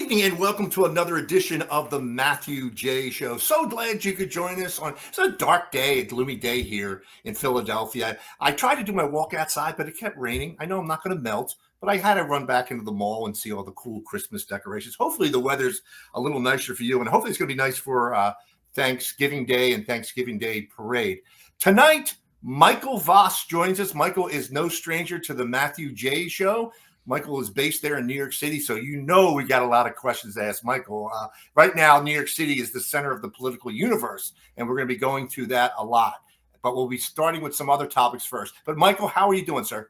evening and welcome to another edition of the Matthew J. Show. So glad you could join us on it's a dark day, a gloomy day here in Philadelphia. I tried to do my walk outside, but it kept raining. I know I'm not going to melt, but I had to run back into the mall and see all the cool Christmas decorations. Hopefully the weather's a little nicer for you, and hopefully it's going to be nice for Thanksgiving Day and Thanksgiving Day parade. Tonight, Michael Vass joins us. Michael is no stranger to the Matthew J. Show. Michael is based there in New York City, so you know we got a lot of questions to ask Michael. Right now, New York City is the center of the political universe, and we're going to be going through that a lot. But we'll be starting with some other topics first. But Michael, how are you doing, sir?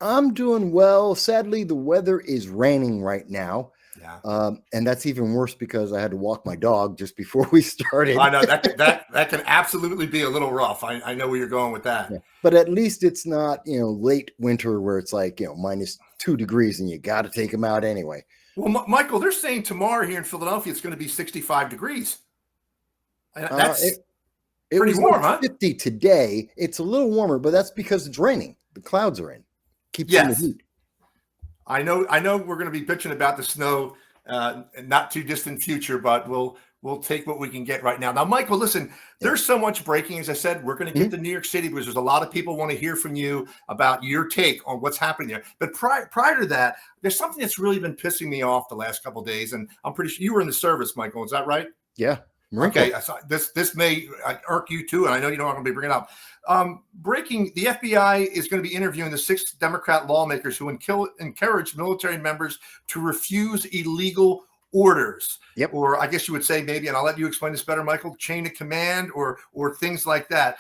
I'm doing well. Sadly, the weather is raining right now. Yeah. And that's even worse because I had to walk my dog just before we started. I know that can absolutely be a little rough. I know where you're going with that. Yeah. But at least it's not, late winter where it's like, minus 2 degrees and you got to take them out anyway. Well, Michael, they're saying tomorrow here in Philadelphia it's going to be 65 degrees. That's it pretty was warm, like 50 today. It's a little warmer, but that's because it's raining. The clouds are in. Keeps in the heat. I know we're going to be bitching about the snow not too distant future, but we'll take what we can get right now. Now, Michael, listen, there's so much breaking. As I said, we're going to get to New York City because there's a lot of people want to hear from you about your take on what's happening there. But prior to that, there's something that's really been pissing me off the last couple of days, and I'm pretty sure you were in the service, Michael. Is that right? Yeah. Okay, so this may irk you too, and I know you don't want to be bringing it up. Breaking: the FBI is going to be interviewing the 6 Democrat lawmakers who encourage military members to refuse illegal orders. Yep. Or I guess you would say maybe, and I'll let you explain this better, Michael, chain of command or things like that.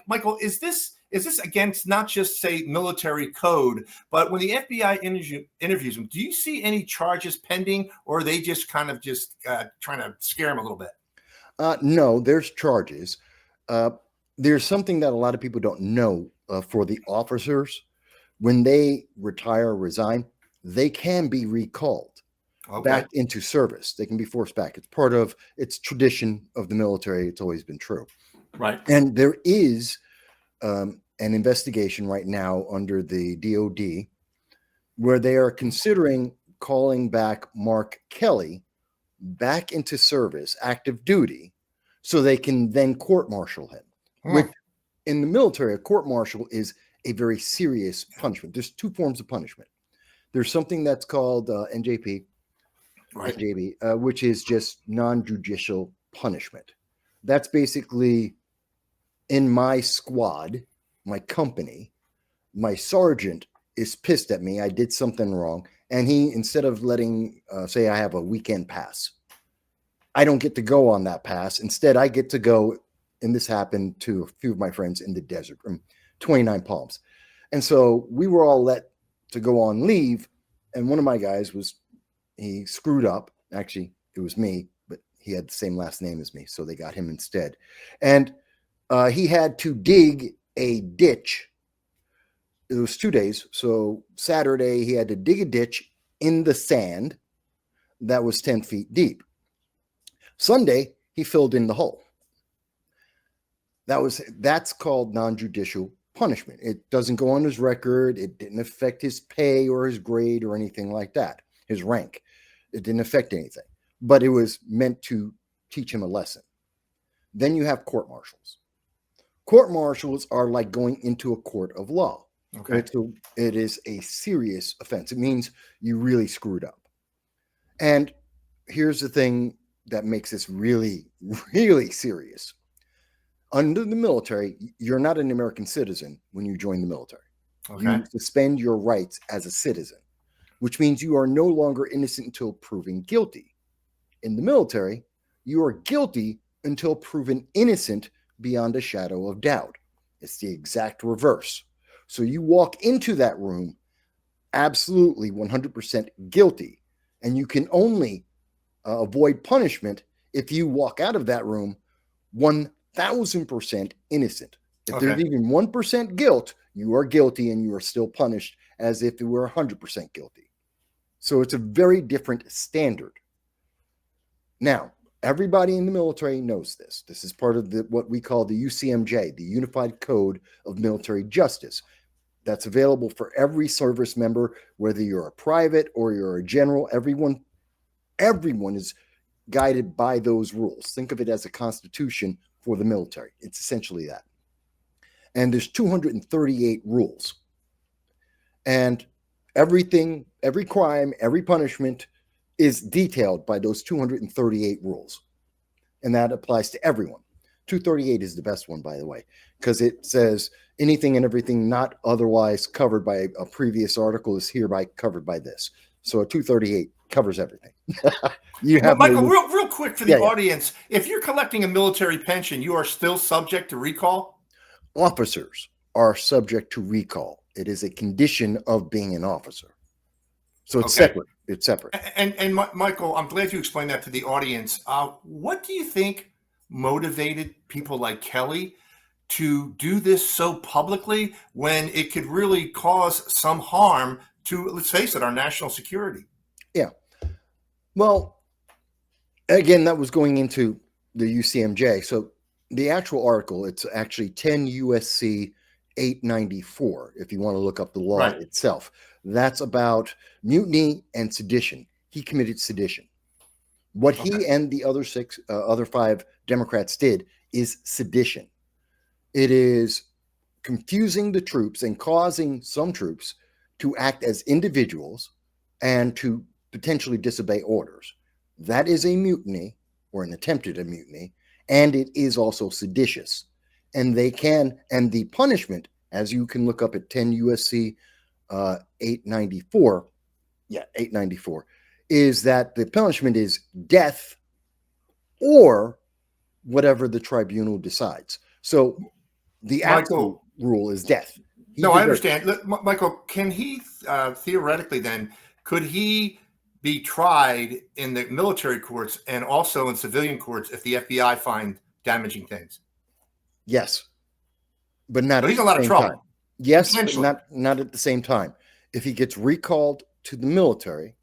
Michael, is this against not just say military code, but when the FBI interviews them, do you see any charges pending, or are they just kind of trying to scare them a little bit? No, there's charges. There's something that a lot of people don't know for the officers. When they retire or resign, they can be recalled back into service. They can be forced back. It's tradition of the military. It's always been true. Right. And there is an investigation right now under the DOD where they are considering calling back Mark Kelly back into service, active duty, so they can then court-martial him. Which in the military, a court-martial is a very serious punishment. There's 2 forms of punishment. There's something that's called NJP, NJB, which is just non-judicial punishment. That's basically in my squad, my company, my sergeant is pissed at me. I did something wrong. And he, instead of letting, say I have a weekend pass, I don't get to go on that pass. Instead, I get to go, and this happened to a few of my friends in the desert, 29 Palms. And so we were all let to go on leave. And one of my guys he screwed up. Actually, it was me, but he had the same last name as me. So they got him instead. And he had to dig a ditch. It was 2 days. So Saturday, he had to dig a ditch in the sand that was 10 feet deep. Sunday, he filled in the hole. That's called non-judicial punishment. It doesn't go on his record. It didn't affect his pay or his grade or anything like that, his rank. It didn't affect anything, but it was meant to teach him a lesson. Then you have court-martials. Court-martials are like going into a court of law. Okay. It is a serious offense. It means you really screwed up. And here's the thing that makes this really, really serious. Under the military, you're not an American citizen when you join the military. Okay. You suspend your rights as a citizen, which means you are no longer innocent until proven guilty. In the military, you are guilty until proven innocent beyond a shadow of doubt. It's the exact reverse. So you walk into that room absolutely 100% guilty, and you can only avoid punishment if you walk out of that room 1,000% innocent. If there's even 1% guilt, you are guilty and you are still punished as if you were 100% guilty. So it's a very different standard. Now, everybody in the military knows this. This is part of what we call the UCMJ, the Unified Code of Military Justice. That's available for every service member, whether you're a private or you're a general. Everyone everyone is guided by those rules. Think of it as a constitution for the military. It's essentially that. And there's 238 rules. And everything, every crime, every punishment is detailed by those 238 rules. And that applies to everyone. 238 is the best one, by the way, because it says anything and everything not otherwise covered by a previous article is hereby covered by this. So a 238 covers everything. You have Michael, real quick for the audience, if you're collecting a military pension, you are still subject to recall? Officers are subject to recall. It is a condition of being an officer. So it's separate. It's separate. And Michael, I'm glad you explained that to the audience. What do you think motivated people like Kelly to do this so publicly when it could really cause some harm to, let's face it, our national security? Yeah. Well, again, that was going into the UCMJ. So the actual article, it's actually 10 USC 894, if you want to look up the law itself. That's about mutiny and sedition. He committed sedition. What he and the other 5 Democrats did is sedition. It is confusing the troops and causing some troops to act as individuals and to potentially disobey orders. That is a mutiny, or an attempted a mutiny, and it is also seditious. And they can, and the punishment, as you can look up at 10 USC 894, 894, is that the punishment is death or whatever the tribunal decides. So the actual rule is death. No, I understand. Michael, can he theoretically then, could he be tried in the military courts and also in civilian courts if the FBI find damaging things? Yes, but not. So he's in a lot of trouble. Time. Yes, but not at the same time. If he gets recalled to the military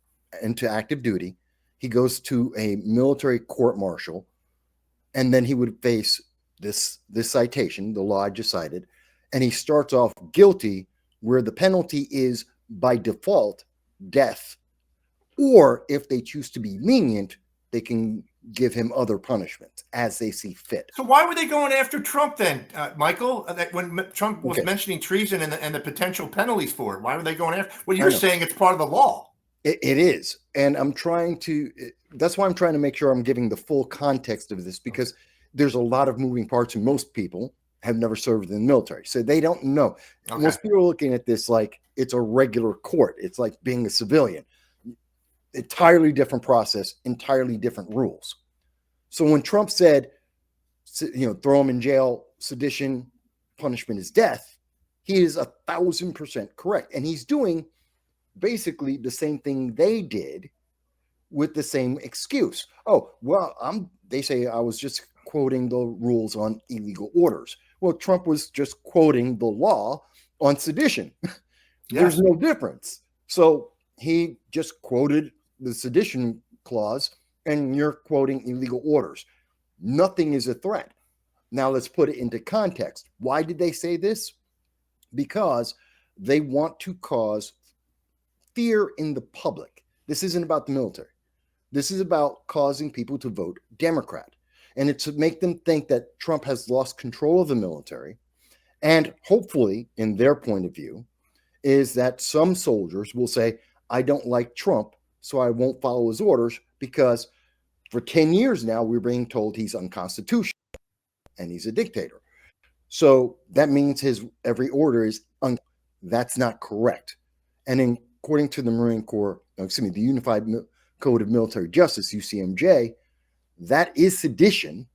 and to active duty, he goes to a military court-martial, and then he would face this citation, the law I just cited, and he starts off guilty, where the penalty is by default death, or if they choose to be lenient, they can give him other punishments as they see fit. So why were they going after Trump then, Michael? When Trump was mentioning treason and the potential penalties for it, why were they going after? Well, you're saying it's part of the law. It is, and I'm trying to. That's why I'm trying to make sure I'm giving the full context of this, because there's a lot of moving parts, and most people have never served in the military, so they don't know. Most people are looking at this like it's a regular court. It's like being a civilian. Entirely different process, entirely different rules. So when Trump said, throw him in jail, sedition, punishment is death, he is 1,000% correct. And he's doing basically the same thing they did with the same excuse. Oh, well, they say I was just quoting the rules on illegal orders. Well, Trump was just quoting the law on sedition. There's no difference. So he just quoted the sedition clause, and you're quoting illegal orders. Nothing is a threat. Now let's put it into context. Why did they say this? Because they want to cause fear in the public. This isn't about the military. This is about causing people to vote Democrat. And it's to make them think that Trump has lost control of the military. And hopefully, in their point of view, is that some soldiers will say, I don't like Trump, so I won't follow his orders, because for 10 years now, we're being told he's unconstitutional and he's a dictator. So that means his every order is that's not correct. And according to the the Unified Code of Military Justice, UCMJ, that is sedition.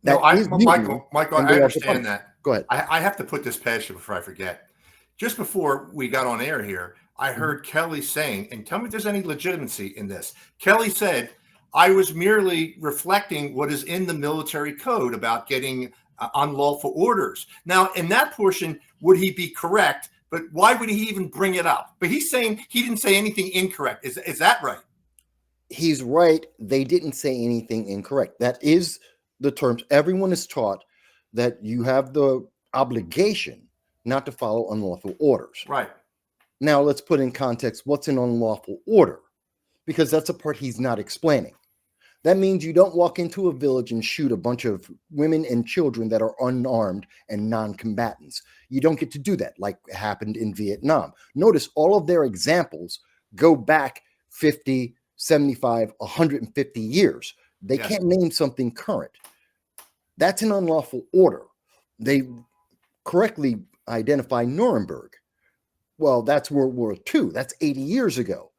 Michael, I understand that. Go ahead. I have to put this past you before I forget. Just before we got on air here, I heard Kelly saying, and tell me if there's any legitimacy in this. Kelly said, I was merely reflecting what is in the military code about getting unlawful orders. Now, in that portion, would he be correct? But why would he even bring it up? But he's saying he didn't say anything incorrect. Is that right? He's right. They didn't say anything incorrect. That is the terms. Everyone is taught that you have the obligation not to follow unlawful orders. Right. Now let's put in context what's an unlawful order. because that's a part he's not explaining. That means you don't walk into a village and shoot a bunch of women and children that are unarmed and non-combatants. You don't get to do that like happened in Vietnam. Notice all of their examples go back 50, 75, 150 years. They Yes. can't name something current. That's an unlawful order. They correctly identify Nuremberg. Well, that's World War II. That's 80 years ago.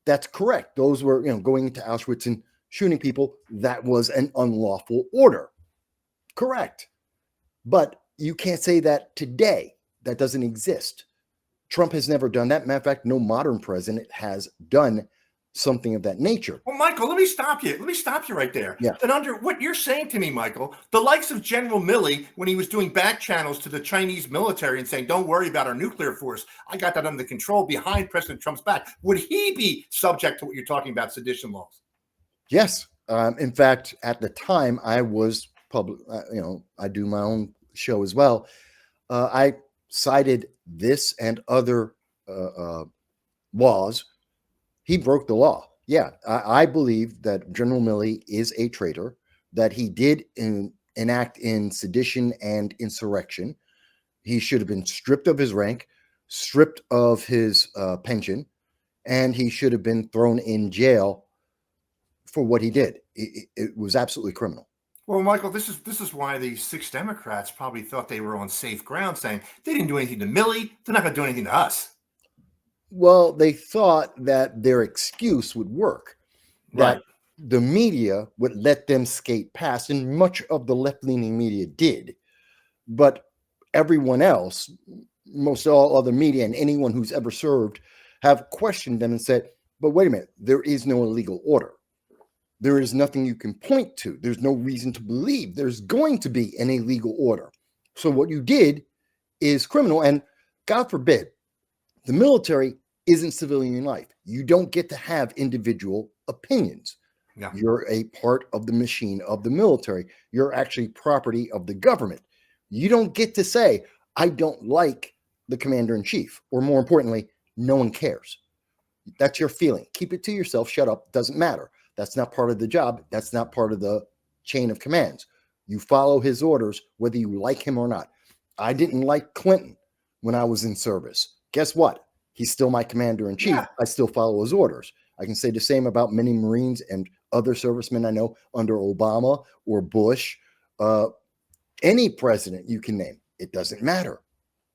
That's correct. Those were, going into Auschwitz and shooting people. That was an unlawful order. Correct. But you can't say that today. That doesn't exist. Trump has never done that. Matter of fact, no modern president has done something of that nature. Well, Michael, let me stop you. Let me stop you right there. Yeah. And under what you're saying to me, Michael, the likes of General Milley, when he was doing back channels to the Chinese military and saying, don't worry about our nuclear force, I got that under control behind President Trump's back, would he be subject to what you're talking about, sedition laws? Yes. In fact, at the time, I was public, I do my own show as well. I cited this and other laws. He broke the law. Yeah, I believe that General Milley is a traitor, that he did enact in sedition and insurrection. He should have been stripped of his rank, stripped of his pension, and he should have been thrown in jail for what he did. It was absolutely criminal. Well, Michael, this is why the 6 Democrats probably thought they were on safe ground, saying they didn't do anything to Milley. They're not going to do anything to us. Well, they thought that their excuse would work, that Right. the media would let them skate past, and much of the left-leaning media did. But everyone else, most all other media and anyone who's ever served, have questioned them and said, but wait a minute, there is no illegal order. There is nothing you can point to. There's no reason to believe there's going to be an illegal order. So what you did is criminal, and God forbid, the military isn't civilian life. You don't get to have individual opinions. Yeah. You're a part of the machine of the military. You're actually property of the government. You don't get to say, I don't like the commander in chief, or more importantly, no one cares. That's your feeling. Keep it to yourself. Shut up. Doesn't matter. That's not part of the job. That's not part of the chain of commands. You follow his orders, whether you like him or not. I didn't like Clinton when I was in service. Guess what? He's still my commander in chief. Yeah. I still follow his orders. I can say the same about many Marines and other servicemen I know under Obama or Bush. Any president you can name. It doesn't matter.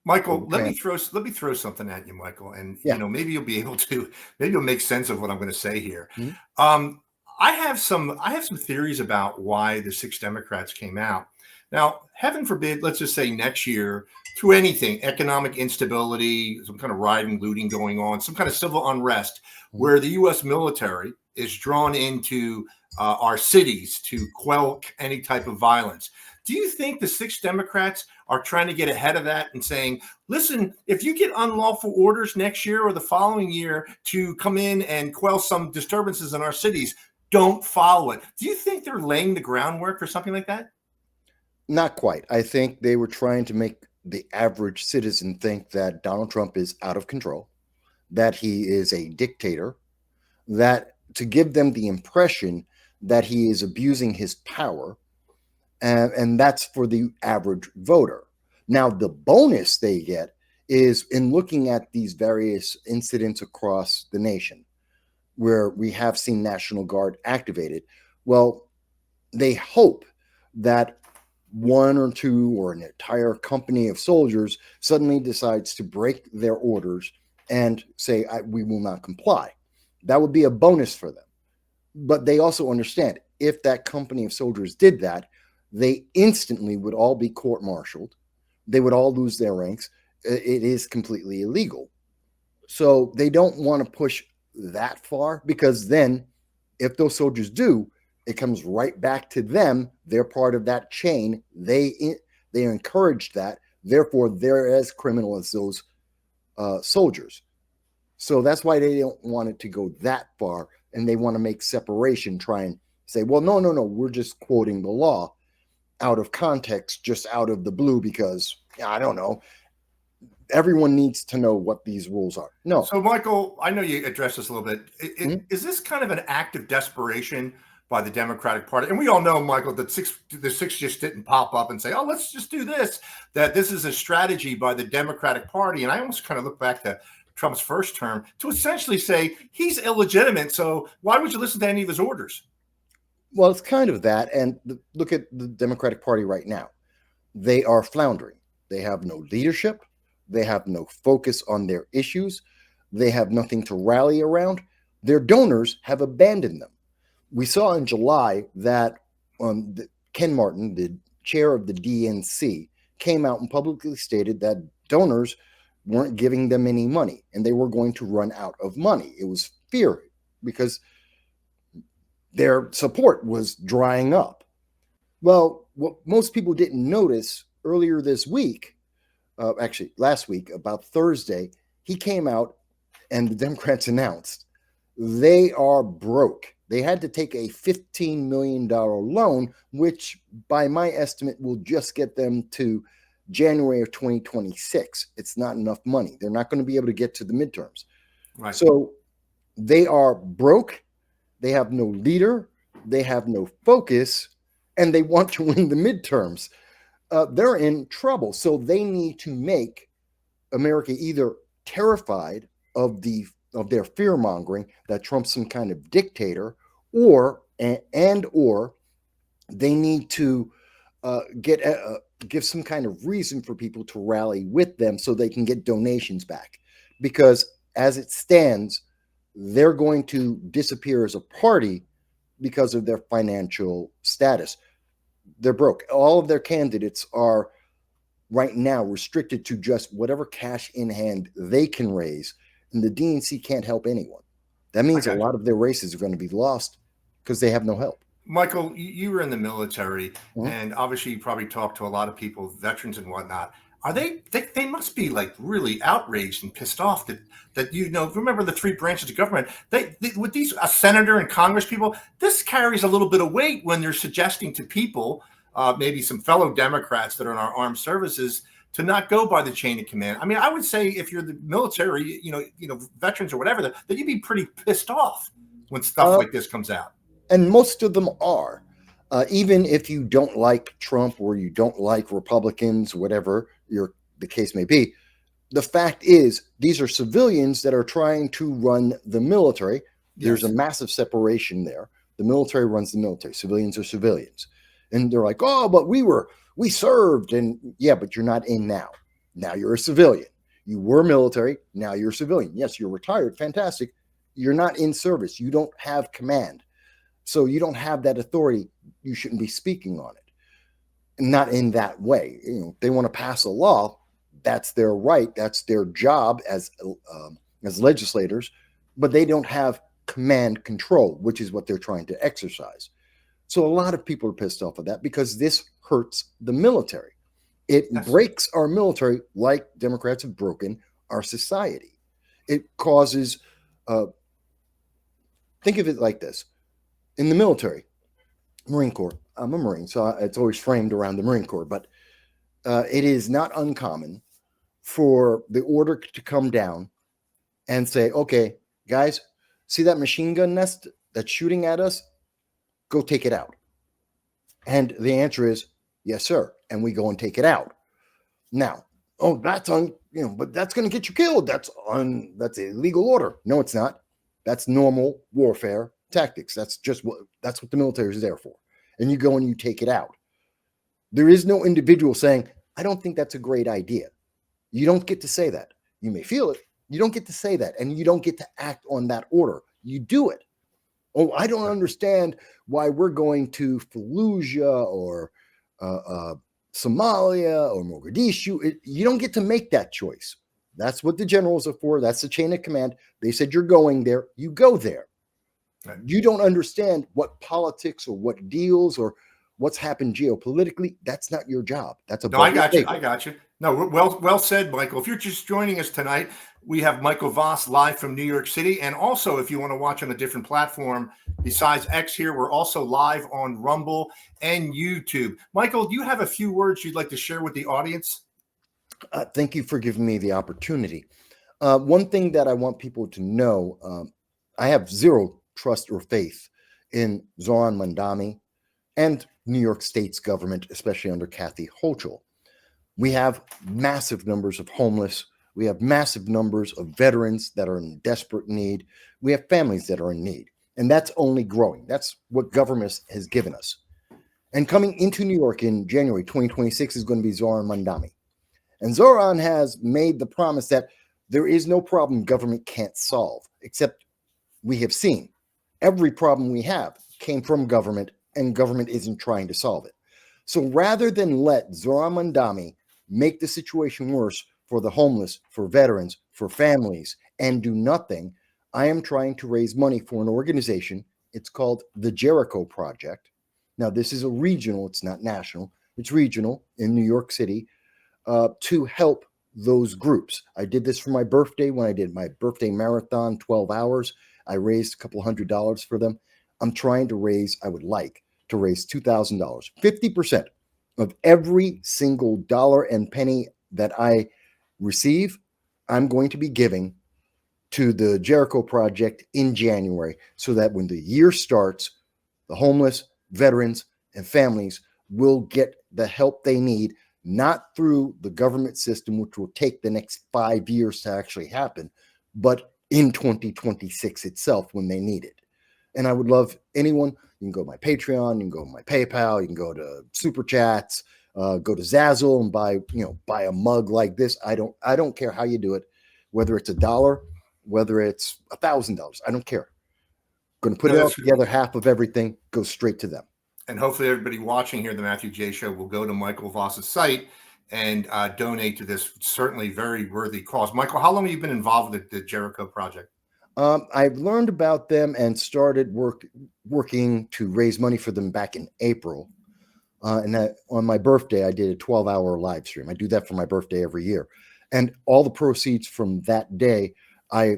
Michael, let me throw something at you, Michael, and maybe you'll be able to, maybe you'll make sense of what I'm going to say here. Mm-hmm. I have some theories about why the 6 Democrats came out. Now, heaven forbid, let's just say next year, through anything, economic instability, some kind of rioting, looting going on, some kind of civil unrest, where the U.S. military is drawn into our cities to quell any type of violence. Do you think the 6 Democrats are trying to get ahead of that and saying, listen, if you get unlawful orders next year or the following year to come in and quell some disturbances in our cities, don't follow it? Do you think they're laying the groundwork for something like that? Not quite. I think they were trying to make the average citizen think that Donald Trump is out of control, that he is a dictator, that to give them the impression that he is abusing his power, and that's for the average voter. Now, the bonus they get is in looking at these various incidents across the nation where we have seen National Guard activated. Well, they hope that one or two or an entire company of soldiers suddenly decides to break their orders and say, we will not comply. That would be a bonus for them. But they also understand if that company of soldiers did that, they instantly would all be court-martialed. They would all lose their ranks. It is completely illegal. So they don't want to push that far, because then if those soldiers do, it comes right back to them. They're part of that chain. They encouraged that. Therefore, they're as criminal as those soldiers. So that's why they don't want it to go that far, and they want to make separation, try and say, well, no, we're just quoting the law out of context, just out of the blue, because, I don't know, everyone needs to know what these rules are. No. So, Michael, I know you addressed this a little bit. Mhm. Is this kind of an act of desperation by the Democratic Party? And we all know, Michael, that the six just didn't pop up and say, "Oh, let's just do this." That this is a strategy by the Democratic Party. And I almost kind of look back to Trump's first term to essentially say he's illegitimate. So why would you listen to any of his orders? Well, it's kind of that. And look at the Democratic Party right now. They are floundering. They have no leadership. They have no focus on their issues. They have nothing to rally around. Their donors have abandoned them. We saw in July that Ken Martin, the chair of the DNC, came out and publicly stated that donors weren't giving them any money and they were going to run out of money. It was fear because their support was drying up. Well, what most people didn't notice earlier this week, actually last week, about Thursday, he came out and the Democrats announced they are broke. They had to take a $15 million loan, which by my estimate will just get them to January of 2026. It's not enough money. They're not going to be able to get to the midterms. Right. So they are broke. They have no leader. They have no focus, and they want to win the midterms. They're in trouble. So they need to make America either terrified of their fear mongering that Trump's some kind of dictator, or they need to give some kind of reason for people to rally with them so they can get donations back. Because as it stands, they're going to disappear as a party because of their financial status. They're broke. All of their candidates are right now restricted to just whatever cash in hand they can raise, and the DNC can't help anyone. That means a lot of their races are going to be lost because they have no help. Michael, you were in the military, and obviously you probably talked to a lot of people, veterans and whatnot. Are they must be like really outraged and pissed off that remember the three branches of government, they with these a senator and Congress people, this carries a little bit of weight when they're suggesting to people, maybe some fellow Democrats that are in our armed services, to not go by the chain of command. I mean, I would say if you're the military, veterans or whatever, that you'd be pretty pissed off when stuff like this comes out. And most of them are. Even if you don't like Trump or you don't like Republicans, whatever the case may be, the fact is these are civilians that are trying to run the military. There's a massive separation there. The military runs the military. Civilians are civilians. And they're like, oh, but we served. And yeah, but you're not in now. Now you're a civilian. You were military. Now you're a civilian. Yes, you're retired. Fantastic. You're not in service. You don't have command. So you don't have that authority. You shouldn't be speaking on it. Not in that way. They want to pass a law. That's their right. That's their job as legislators. But they don't have command control, which is what they're trying to exercise. So a lot of people are pissed off of that because this hurts the military. It breaks our military like Democrats have broken our society. It causes, think of it like this. In the military, Marine Corps, I'm a Marine, so it's always framed around the Marine Corps, but it is not uncommon for the order to come down and say, okay, guys, see that machine gun nest that's shooting at us? Go take it out. And the answer is, yes, sir. And we go and take it out. Now, but that's going to get you killed. That's an illegal order. No, it's not. That's normal warfare tactics. That's what the military is there for. And you go and you take it out. There is no individual saying, I don't think that's a great idea. You don't get to say that. You may feel it. You don't get to say that. And you don't get to act on that order. You do it. Oh, I don't understand why we're going to Fallujah or Somalia or Mogadishu. You don't get to make that choice. That's what the generals are for. That's the chain of command. They said you're going there. You go there. Right. You don't understand what politics or what deals or what's happened geopolitically. That's not your job. That's I got you. No, well said, Michael. If you're just joining us tonight, we have Michael Vass live from New York City. And also, if you want to watch on a different platform besides X here, we're also live on Rumble and YouTube. Michael, do you have a few words you'd like to share with the audience? Thank you for giving me the opportunity. One thing that I want people to know, I have zero trust or faith in Zorhan Mamdani and New York State's government, especially under Kathy Hochul. We have massive numbers of homeless. We have massive numbers of veterans that are in desperate need. We have families that are in need. And that's only growing. That's what government has given us. And coming into New York in January 2026 is going to be Zorhan Mamdani. And Zorhan has made the promise that there is no problem government can't solve, except we have seen every problem we have came from government, and government isn't trying to solve it. So rather than let Zorhan Mamdani make the situation worse for the homeless, for veterans, for families, and do nothing, I am trying to raise money for an organization. It's called the Jericho Project. Now, this is a regional, it's not national, it's regional in New York City, to help those groups. I did this for my birthday when I did my birthday marathon, 12 hours. I raised a couple $100 for them. I'm trying to raise, I would like to raise $2,000. 50% of every single dollar and penny that I receive, I'm going to be giving to the Jericho Project in January, so that when the year starts, the homeless, veterans, and families will get the help they need, not through the government system, which will take the next 5 years to actually happen, but in 2026 itself when they need it. And I would love anyone, you can go to my Patreon, you can go to my PayPal, you can go to Super Chats, go to Zazzle and buy a mug like this. I don't care how you do it, whether it's $1, whether it's $1,000. I don't care. Going to put it all together, half of everything goes straight to them. And hopefully everybody watching here, the Matthew J. Show, will go to Michael Voss's site and donate to this certainly very worthy cause. Michael, how long have you been involved with the Jericho Project? I've learned about them and started working to raise money for them back in April. And on my birthday, I did a 12-hour live stream. I do that for my birthday every year. And all the proceeds from that day, I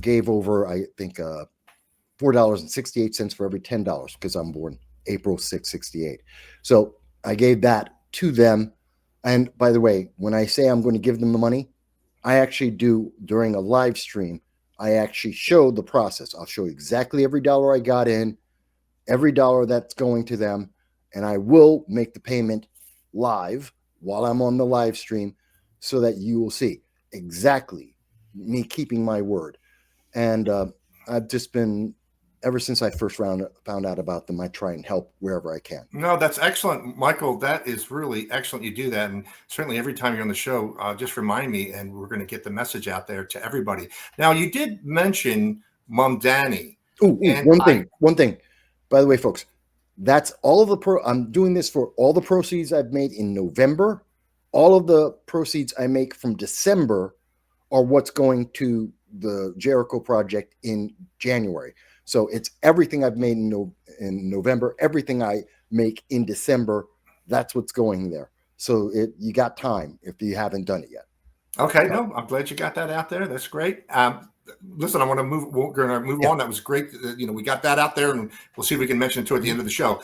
gave over, I think, $4.68 for every $10, because I'm born April 6, 68. So I gave that to them. And by the way, when I say I'm going to give them the money, I actually do during a live stream. I actually show the process. I'll show exactly every dollar I got in, every dollar that's going to them, and I will make the payment live while I'm on the live stream, so that you will see exactly me keeping my word. And I've just been, ever since I first found out about them, I try and help wherever I can. No, that's excellent, Michael. That is really excellent. You do that. And certainly every time you're on the show, just remind me, and we're going to get the message out there to everybody. Now, you did mention Mamdani. One thing. By the way, folks, that's all of the I'm doing this for all the proceeds I've made in November. All of the proceeds I make from December are what's going to the Jericho Project in January. So it's everything I've made in November, everything I make in December, that's what's going there. So you got time if you haven't done it yet. Okay, no, I'm glad you got that out there. That's great. Listen, I want to move. We're going to move on. That was great. We got that out there, and we'll see if we can mention it toward the end of the show.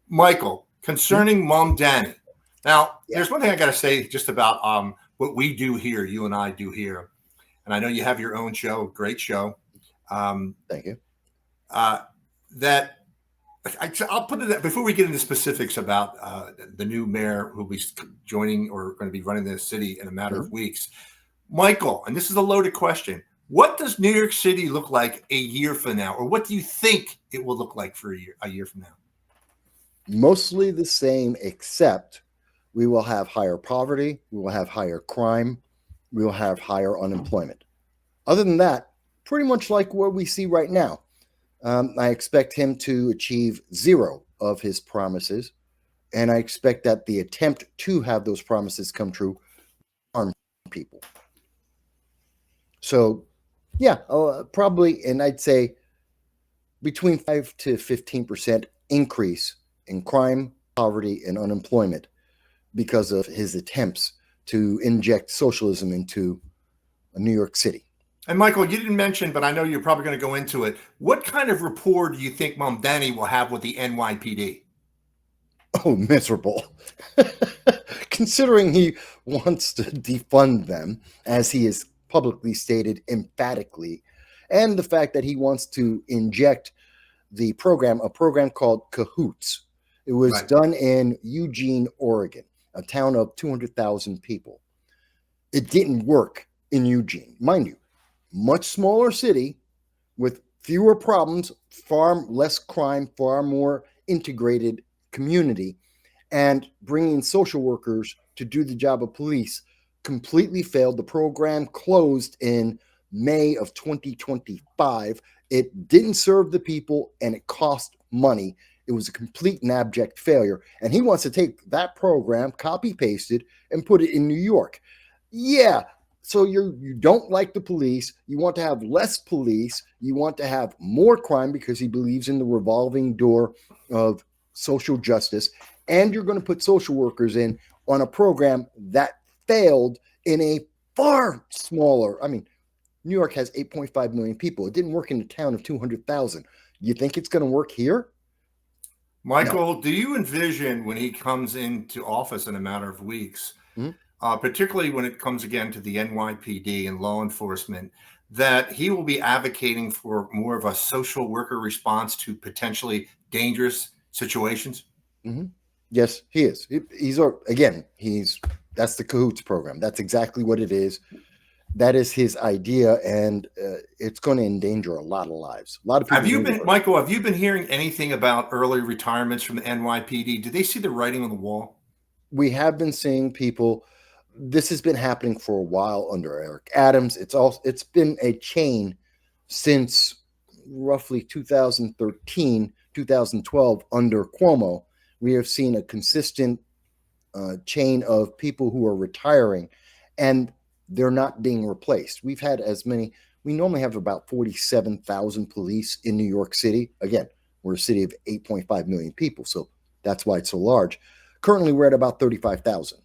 Michael, concerning Mamdani. Now, there's one thing I got to say just about what we do here, you and I do here. And I know you have your own show, great show. Thank you. That I'll put it before we get into specifics about the new mayor who'll be joining or going to be running the city in a matter of weeks. Michael, and this is a loaded question. What does New York City look like a year from now? Or what do you think it will look like for a year from now? Mostly the same, except we will have higher poverty. We will have higher crime. We will have higher unemployment. Other than that, pretty much like what we see right now. I expect him to achieve 0 of his promises, and I expect that the attempt to have those promises come true harm people. So, yeah, probably, and I'd say between 5 to 15% increase in crime, poverty, and unemployment because of his attempts to inject socialism into New York City. And Michael, you didn't mention, but I know you're probably going to go into it. What kind of rapport do you think Mamdani will have with the NYPD? Oh, miserable. Considering he wants to defund them, as he has publicly stated emphatically, and the fact that he wants to inject a program called Cahoots. It was Right. done in Eugene, Oregon, a town of 200,000 people. It didn't work in Eugene, mind you, much smaller city with fewer problems, far less crime, far more integrated community, and bringing social workers to do the job of police completely failed. The program closed in May of 2025. It didn't serve the people and it cost money. It was a complete and abject failure. And he wants to take that program, copy pasted, and put it in New York. Yeah. So you don't like the police. You want to have less police. You want to have more crime because he believes in the revolving door of social justice. And you're going to put social workers in on a program that failed in a far smaller. I mean, New York has 8.5 million people. It didn't work in a town of 200,000. You think it's going to work here? Michael, do you envision when he comes into office in a matter of weeks, particularly when it comes again to the NYPD and law enforcement, that he will be advocating for more of a social worker response to potentially dangerous situations? Mm-hmm. Yes, he is. That's the Cahoots program. That's exactly what it is. That is his idea, and it's going to endanger a lot of lives. A lot of people. Michael, have you been hearing anything about early retirements from the NYPD? Do they see the writing on the wall? We have been seeing people. This has been happening for a while under Eric Adams. It's been a chain since roughly 2013, 2012 under Cuomo. We have seen a consistent chain of people who are retiring, and they're not being replaced. We've had we normally have about 47,000 police in New York City. Again, we're a city of 8.5 million people, so that's why it's so large. Currently, we're at about 35,000.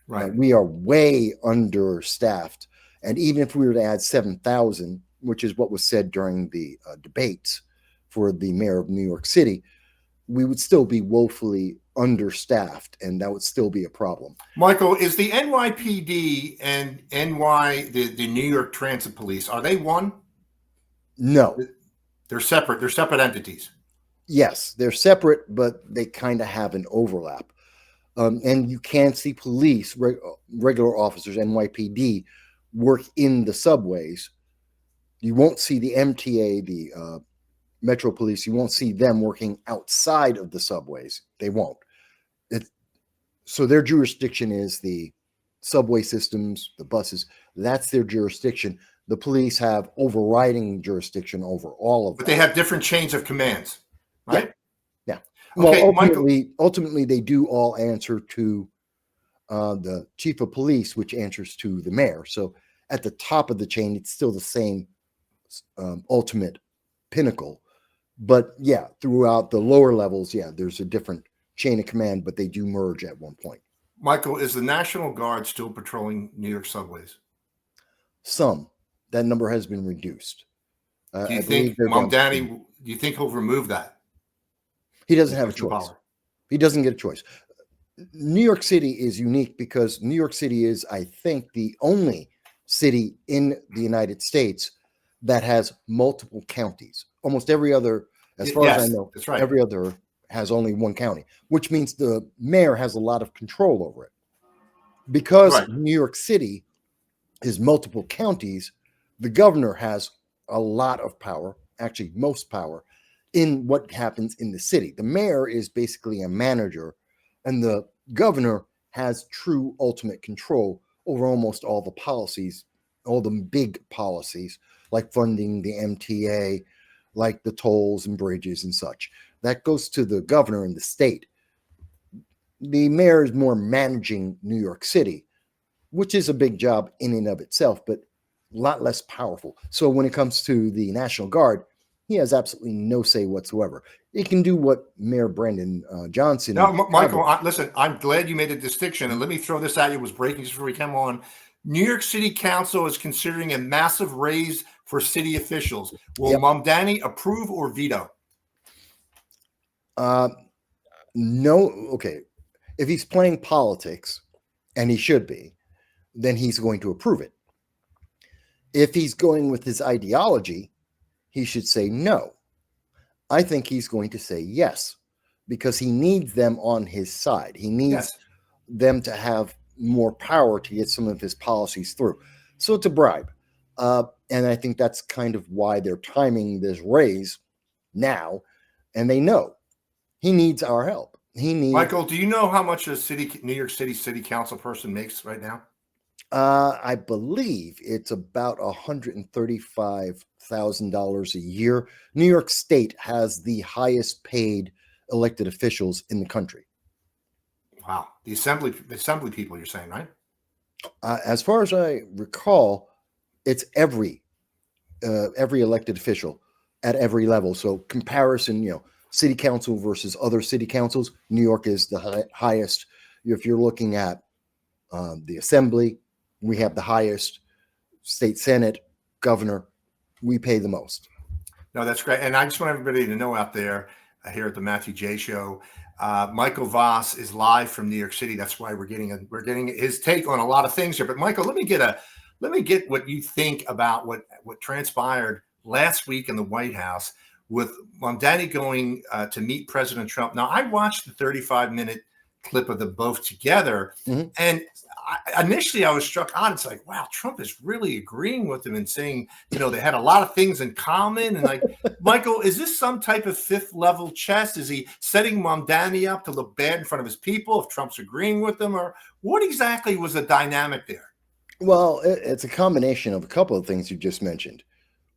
Right. We are way understaffed. And even if we were to add 7,000, which is what was said during the debates for the mayor of New York City, we would still be woefully understaffed, and that would still be a problem. Michael, is the NYPD and the New York Transit Police, are they one? No. They're separate. They're separate entities. Yes, they're separate, but they kind of have an overlap. And you can see police, regular officers, NYPD, work in the subways. You won't see the MTA, the Metro Police, you won't see them working outside of the subways. They won't. So their jurisdiction is the subway systems, the buses. That's their jurisdiction. The police have overriding jurisdiction over all of them. But that. they have different chains of commands, right? Yeah. Okay, well, ultimately, they do all answer to the chief of police, which answers to the mayor. So at the top of the chain, it's still the same ultimate pinnacle. But yeah, throughout the lower levels, there's a different chain of command, but they do merge at one point. Michael, is the National Guard still patrolling New York subways? Some. That number has been reduced. Do you think Mamdani, do you think he'll remove that? He doesn't have a choice. He doesn't get a choice. New York City is unique because New York City is, I think, the only city in the United States that has multiple counties. Almost every other, as far as I know, that's right. Every other has only one county, which means the mayor has a lot of control over it. Because New York City is multiple counties, the governor has a lot of power, actually most power, in what happens in the city. The mayor is basically a manager, and the governor has true ultimate control over almost all the policies, all the big policies, like funding the MTA, like the tolls and bridges and such. That goes to the governor in the state. The mayor is more managing New York City, which is a big job in and of itself, but a lot less powerful. So when it comes to the National Guard, he has absolutely no say whatsoever. He can do what Mayor Brandon Johnson. Now, Michael, listen, I'm glad you made a distinction. And let me throw this at you. It was breaking just before we came on. New York City Council is considering a massive raise for city officials. Will Mamdani approve or veto? No, okay. If he's playing politics, and he should be, then he's going to approve it. If he's going with his ideology, he should say no. I think he's going to say yes, because he needs them on his side. He needs Yes. them to have more power to get some of his policies through. So it's a bribe. And I think that's kind of why they're timing this raise now. And they know he needs our help. He needs. Michael, do you know how much a New York City council person makes right now? I believe it's about $135,000 a year. New York State has the highest paid elected officials in the country. Wow, the assembly people, you're saying, right? As far as I recall, it's every elected official at every level. So comparison, city council versus other city councils, New York is the highest. If you're looking at the assembly, we have the highest. State Senate, governor, we pay the most. No, that's great. And I just want everybody to know out there here at the Matthew J Show, Michael Vass is live from New York City. That's why we're getting his take on a lot of things here. But Michael, let me get what you think about what transpired last week in the White House with Mamdani going to meet President Trump. Now, I watched the 35-minute clip of them both together, and initially I was struck on. It's like, wow, Trump is really agreeing with him and saying, they had a lot of things in common. And like, Michael, is this some type of fifth level chess? Is he setting Mamdani up to look bad in front of his people if Trump's agreeing with them, or what exactly was the dynamic there? Well, it's a combination of a couple of things you just mentioned.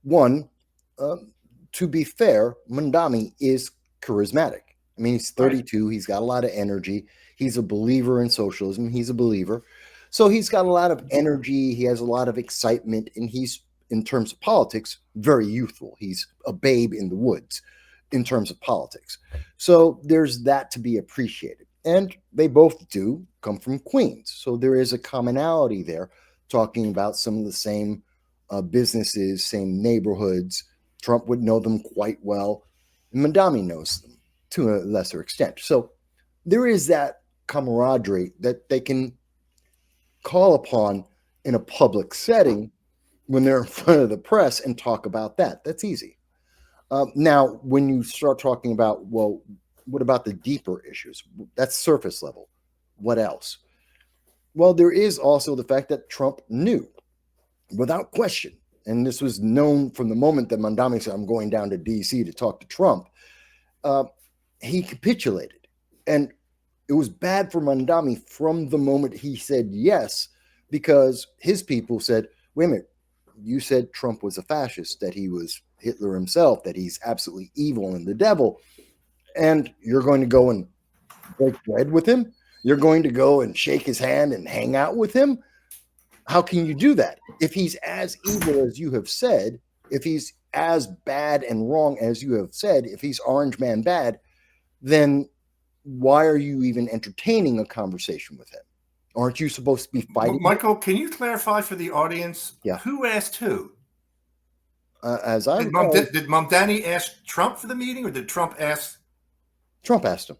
One, to be fair, Mamdani is charismatic. I mean, he's 32. Right. He's got a lot of energy. He's a believer in socialism. He's a believer. So he's got a lot of energy. He has a lot of excitement. And he's, in terms of politics, very youthful. He's a babe in the woods in terms of politics. So there's that to be appreciated. And they both do come from Queens. So there is a commonality there, talking about some of the same businesses, same neighborhoods. Trump would know them quite well. And Mamdani knows them to a lesser extent. So there is that camaraderie that they can call upon in a public setting when they're in front of the press and talk about that. That's easy. Now, when you start talking about, well, what about the deeper issues? That's surface level. What else? Well, there is also the fact that Trump knew, without question, and this was known from the moment that Mamdani said, I'm going down to D.C. to talk to Trump, he capitulated. And it was bad for Mamdani from the moment he said yes, because his people said, wait a minute, you said Trump was a fascist, that he was Hitler himself, that he's absolutely evil and the devil, and you're going to go and break bread with him? You're going to go and shake his hand and hang out with him? How can you do that? If he's as evil as you have said, if he's as bad and wrong as you have said, if he's Orange Man bad, then why are you even entertaining a conversation with him? Aren't you supposed to be fighting? Michael, can you clarify for the audience? Yeah. Who asked who? As I did Mamdani ask Trump for the meeting, or did Trump ask? Trump asked him.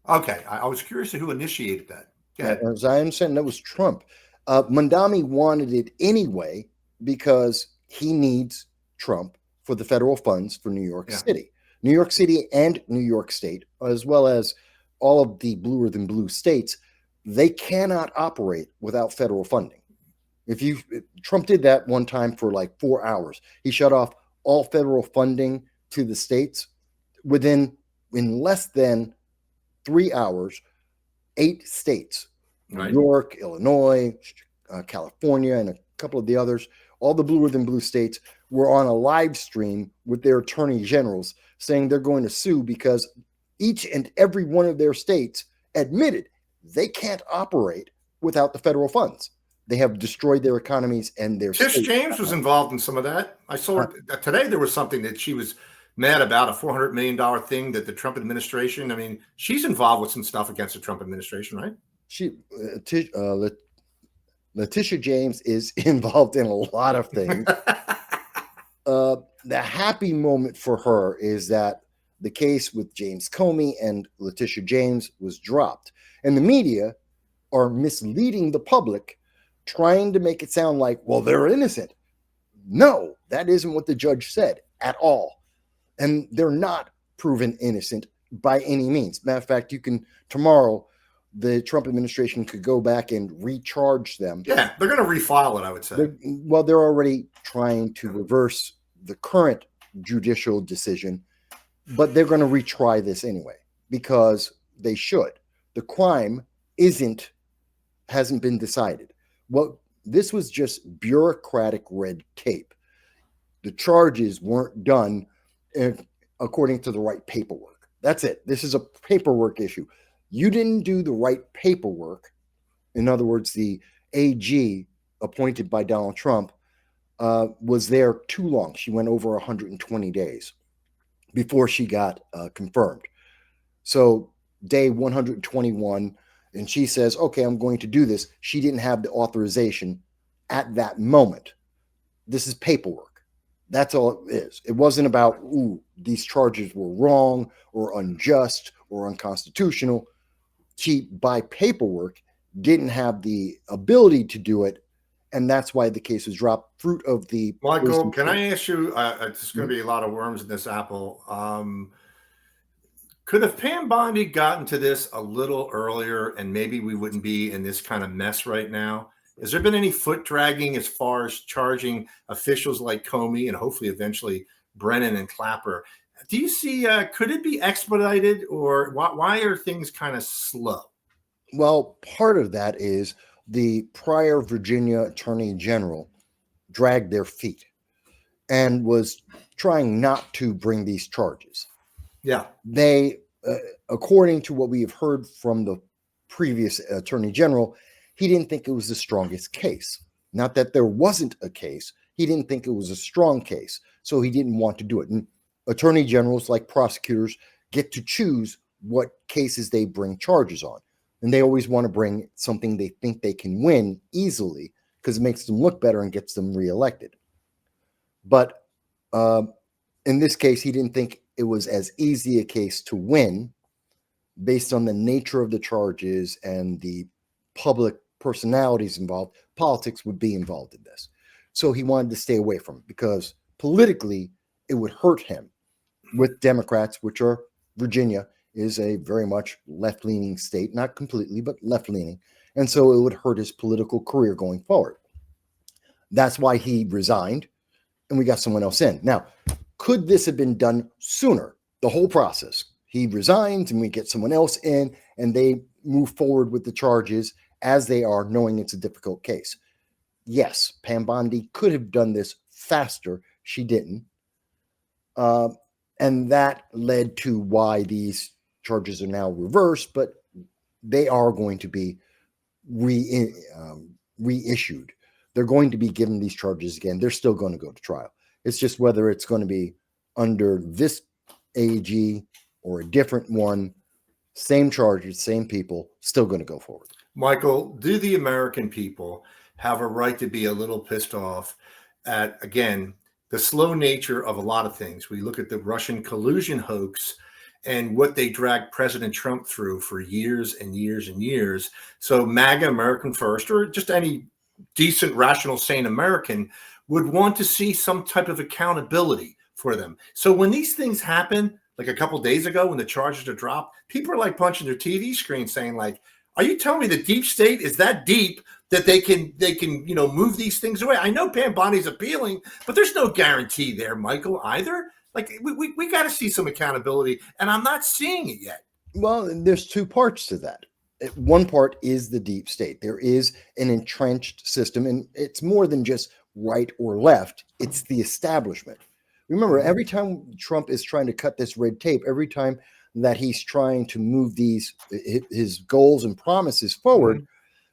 Okay, I was curious who initiated that. As I understand, that was Trump. Mamdani wanted it anyway because he needs Trump for the federal funds for New York City. New York City and New York State, as well as all of the bluer than blue states, they cannot operate without federal funding. Trump did that one time for like 4 hours. He shut off all federal funding to the states in less than 3 hours. 8 states, New York, Illinois, California, and a couple of the others, all the bluer than blue states, were on a live stream with their attorney generals saying they're going to sue because each and every one of their states admitted they can't operate without the federal funds. They have destroyed their economies and their Tish James was involved in some of that. I saw today there was something that she was mad about, a $400 million thing that the Trump administration, I mean, she's involved with some stuff against the Trump administration, right? Letitia James is involved in a lot of things. The happy moment for her is that the case with James Comey and Letitia James was dropped. And the media are misleading the public, trying to make it sound like, well, they're innocent. No, that isn't what the judge said at all. And they're not proven innocent by any means. Matter of fact, tomorrow, the Trump administration could go back and recharge them. Yeah, they're going to refile it, I would say. They're already trying to reverse the current judicial decision, but they're going to retry this anyway because they should. The crime hasn't been decided. This was just bureaucratic red tape. The charges weren't done according to the right paperwork. That's it. This is a paperwork issue. You didn't do the right paperwork. In other words, the AG appointed by Donald Trump was there too long. She went over 120 days before she got confirmed. So day 121, and she says, okay, I'm going to do this. She didn't have the authorization at that moment. This is paperwork. That's all it is. It wasn't about, these charges were wrong or unjust or unconstitutional. She, by paperwork, didn't have the ability to do it, and that's why the case was dropped. Fruit of the Michael, can I ask you? There's going to be a lot of worms in this apple. Could have Pam Bondi gotten to this a little earlier, and maybe we wouldn't be in this kind of mess right now? Has there been any foot dragging as far as charging officials like Comey and hopefully eventually Brennan and Clapper? Do you see? Could it be expedited, or why are things kind of slow? Well, part of that is the prior Virginia Attorney General dragged their feet and was trying not to bring these charges. Yeah. They, according to what we have heard from the previous Attorney General, he didn't think it was the strongest case. Not that there wasn't a case. He didn't think it was a strong case, so he didn't want to do it. And attorney generals, like prosecutors, get to choose what cases they bring charges on. And they always want to bring something they think they can win easily because it makes them look better and gets them reelected. But in this case, he didn't think it was as easy a case to win based on the nature of the charges and the public personalities involved. Politics would be involved in this. So he wanted to stay away from it because politically it would hurt him with Democrats, which are Virginia is a very much left-leaning state, not completely, but left-leaning. And so it would hurt his political career going forward. That's why he resigned and we got someone else in. Now, could this have been done sooner? The whole process. He resigns and we get someone else in and they move forward with the charges as they are, knowing it's a difficult case. Yes, Pam Bondi could have done this faster. She didn't. And that led to why these charges are now reversed, but they are going to be reissued. They're going to be given these charges again. They're still going to go to trial. It's just whether it's going to be under this AG or a different one, same charges, same people, still going to go forward. Michael, do the American people have a right to be a little pissed off at, again, the slow nature of a lot of things? We look at the Russian collusion hoax and what they dragged President Trump through for years and years and years. So MAGA, American First, or just any decent, rational, sane American would want to see some type of accountability for them. So when these things happen, like a couple of days ago when the charges are dropped, people are like punching their TV screen saying like, are you telling me the deep state is that deep that they can move these things away? I know Pam Bondi's appealing, but there's no guarantee there, Michael, either. Like we got to see some accountability, and I'm not seeing it yet. Well, there's two parts to that. One part is the deep state. There is an entrenched system, and it's more than just right or left. It's the establishment. Remember, every time Trump is trying to cut this red tape, every time that he's trying to move his goals and promises forward,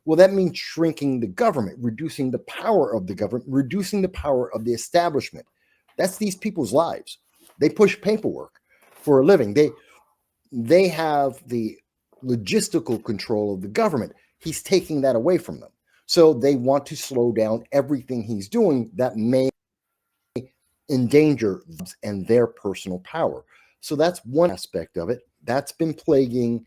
well, that means shrinking the government, reducing the power of the government, reducing the power of the establishment. That's these people's lives. They push paperwork for a living. They have the logistical control of the government. He's taking that away from them. So they want to slow down everything he's doing that may endanger and their personal power. So that's one aspect of it. That's been plaguing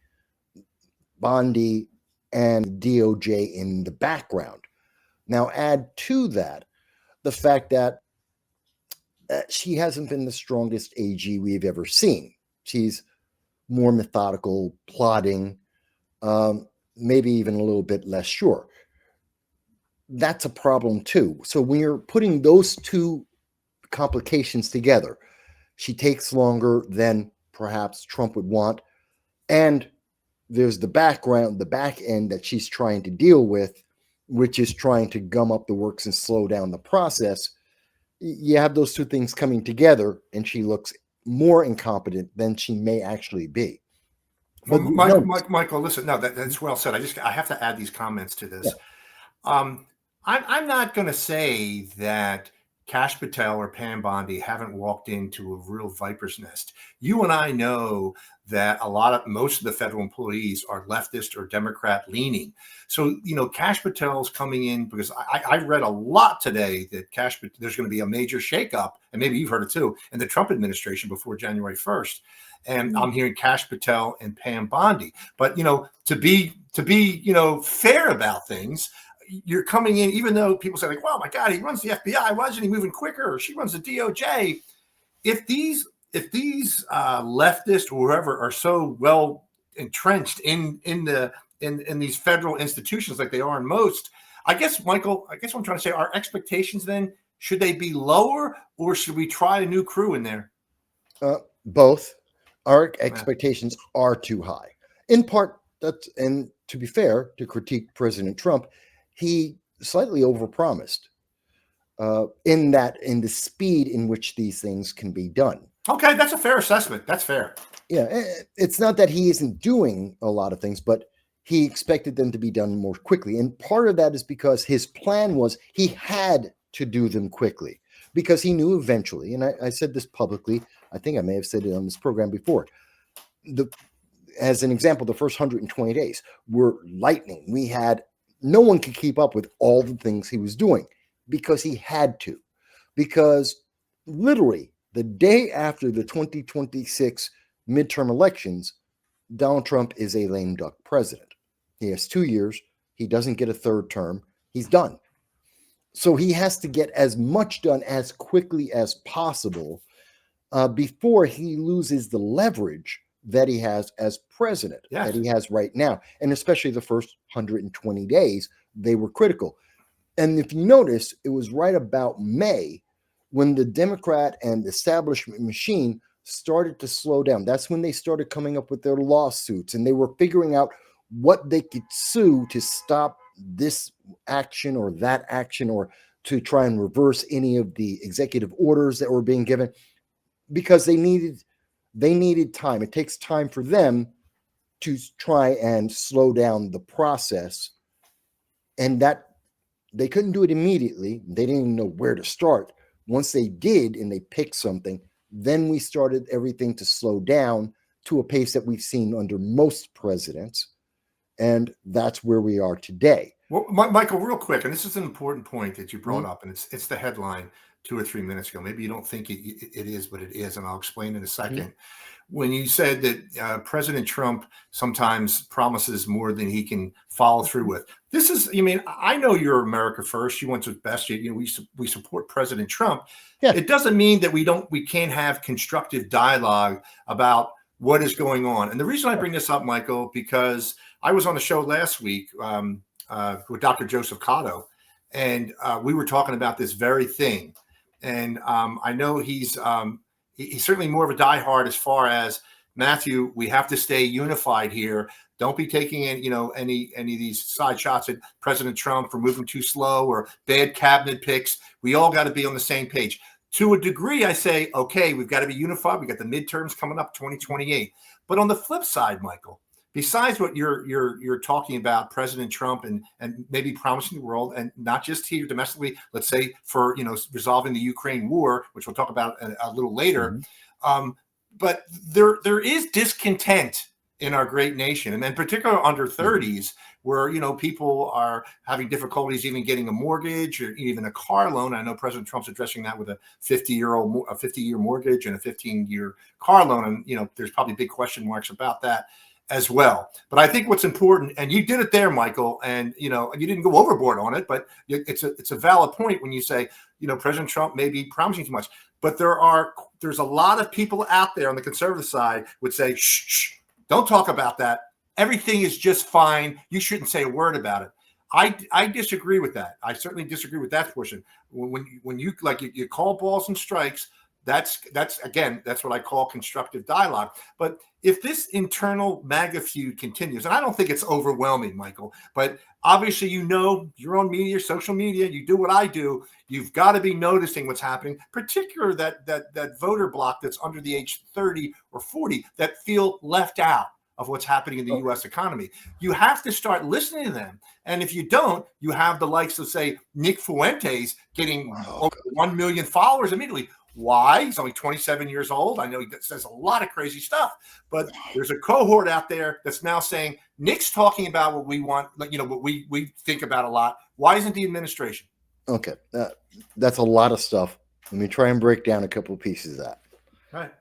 Bondi and DOJ in the background. Now, add to that the fact that she hasn't been the strongest AG we've ever seen. She's more methodical, plodding, maybe even a little bit less sure. That's a problem too. So when you're putting those two complications together, she takes longer than perhaps Trump would want. And there's the back end that she's trying to deal with, which is trying to gum up the works and slow down the process. You have those two things coming together, and she looks more incompetent than she may actually be. Well, Michael, listen, no, that's well said. I have to add these comments to this. Yeah. I'm not going to say that Kash Patel or Pam Bondi haven't walked into a real viper's nest. You and I know that most of the federal employees are leftist or Democrat leaning. So, Kash Patel's coming in because I read a lot today that there's going to be a major shakeup, and maybe you've heard it too, in the Trump administration before January 1st. And I'm hearing Kash Patel and Pam Bondi. But, to be fair about things, you're coming in, even though people say like, well, my God, he runs the FBI. Why isn't he moving quicker? Or she runs the DOJ. If these leftists or whoever are so well entrenched in these federal institutions like they are in most, I guess, Michael, what I'm trying to say, our expectations then, should they be lower or should we try a new crew in there? Both. Our expectations are too high. In part, and to be fair, to critique President Trump, he slightly overpromised in the speed in which these things can be done. Okay, that's a fair assessment. That's fair. Yeah, it's not that he isn't doing a lot of things, but he expected them to be done more quickly. And part of that is because his plan was he had to do them quickly because he knew eventually, and I said this publicly, I think I may have said it on this program before, as an example, the first 120 days were lightning. No one could keep up with all the things he was doing because he had to. Because literally the day after the 2026 midterm elections, Donald Trump is a lame duck president. He has 2 years. He doesn't get a third term. He's done. So he has to get as much done as quickly as possible before he loses the leverage that he has as president, that he has right now. And especially the first 120 days, they were critical. And if you notice, it was right about May when the Democrat and establishment machine started to slow down. That's when they started coming up with their lawsuits, and they were figuring out what they could sue to stop this action or that action, or to try and reverse any of the executive orders that were being given, because they needed time. It takes time for them to try and slow down the process, and that they couldn't do it immediately. They didn't even know where to start. Once they did and they picked something, then we started everything to slow down to a pace that we've seen under most presidents, and that's where we are today. Well, Michael, real quick, and this is an important point that you brought up, and it's the headline 2 or 3 minutes ago. Maybe you don't think it is, but it is, and I'll explain in a second. When you said that President Trump sometimes promises more than he can follow through with. This is, I know you're America first. You went to best. We support President Trump. Yeah. It doesn't mean that we can't have constructive dialogue about what is going on. And the reason I bring this up, Michael, because I was on the show last week with Dr. Joseph Cotto, and we were talking about this very thing. And I know he's certainly more of a diehard as far as, Matthew, we have to stay unified here. Don't be taking any of these side shots at President Trump for moving too slow or bad cabinet picks. We all got to be on the same page. To a degree, I say, okay, we've got to be unified. We got the midterms coming up, 2028. But on the flip side, Michael, besides what you're talking about, President Trump and maybe promising the world, and not just here domestically, let's say for resolving the Ukraine war, which we'll talk about a little later. But there is discontent in our great nation, and in particular under 30s, where, people are having difficulties even getting a mortgage or even a car loan. I know President Trump's addressing that with a 50-year mortgage and a 15-year car loan. And, there's probably big question marks about that as well. But I think what's important, and you did it there, Michael, and, you didn't go overboard on it, but it's a valid point when you say, President Trump may be promising too much. But there's a lot of people out there on the conservative side would say, shh, don't talk about that. Everything is just fine. You shouldn't say a word about it. I disagree with that. I certainly disagree with that portion. When you call balls and strikes, that's what I call constructive dialogue. But if this internal MAGA feud continues, and I don't think it's overwhelming, Michael, but obviously, your own media, social media, you do what I do. You've got to be noticing what's happening, particularly that voter block that's under the age 30 or 40 that feel left out of what's happening in the U.S. economy. You have to start listening to them. And if you don't, you have the likes of, say, Nick Fuentes getting over 1 million followers immediately. Why? He's only 27 years old. I know he says a lot of crazy stuff, but there's a cohort out there that's now saying Nick's talking about what we want, what we think about a lot. Why isn't the administration? Okay. That's a lot of stuff. Let me try and break down a couple of pieces of that. All right.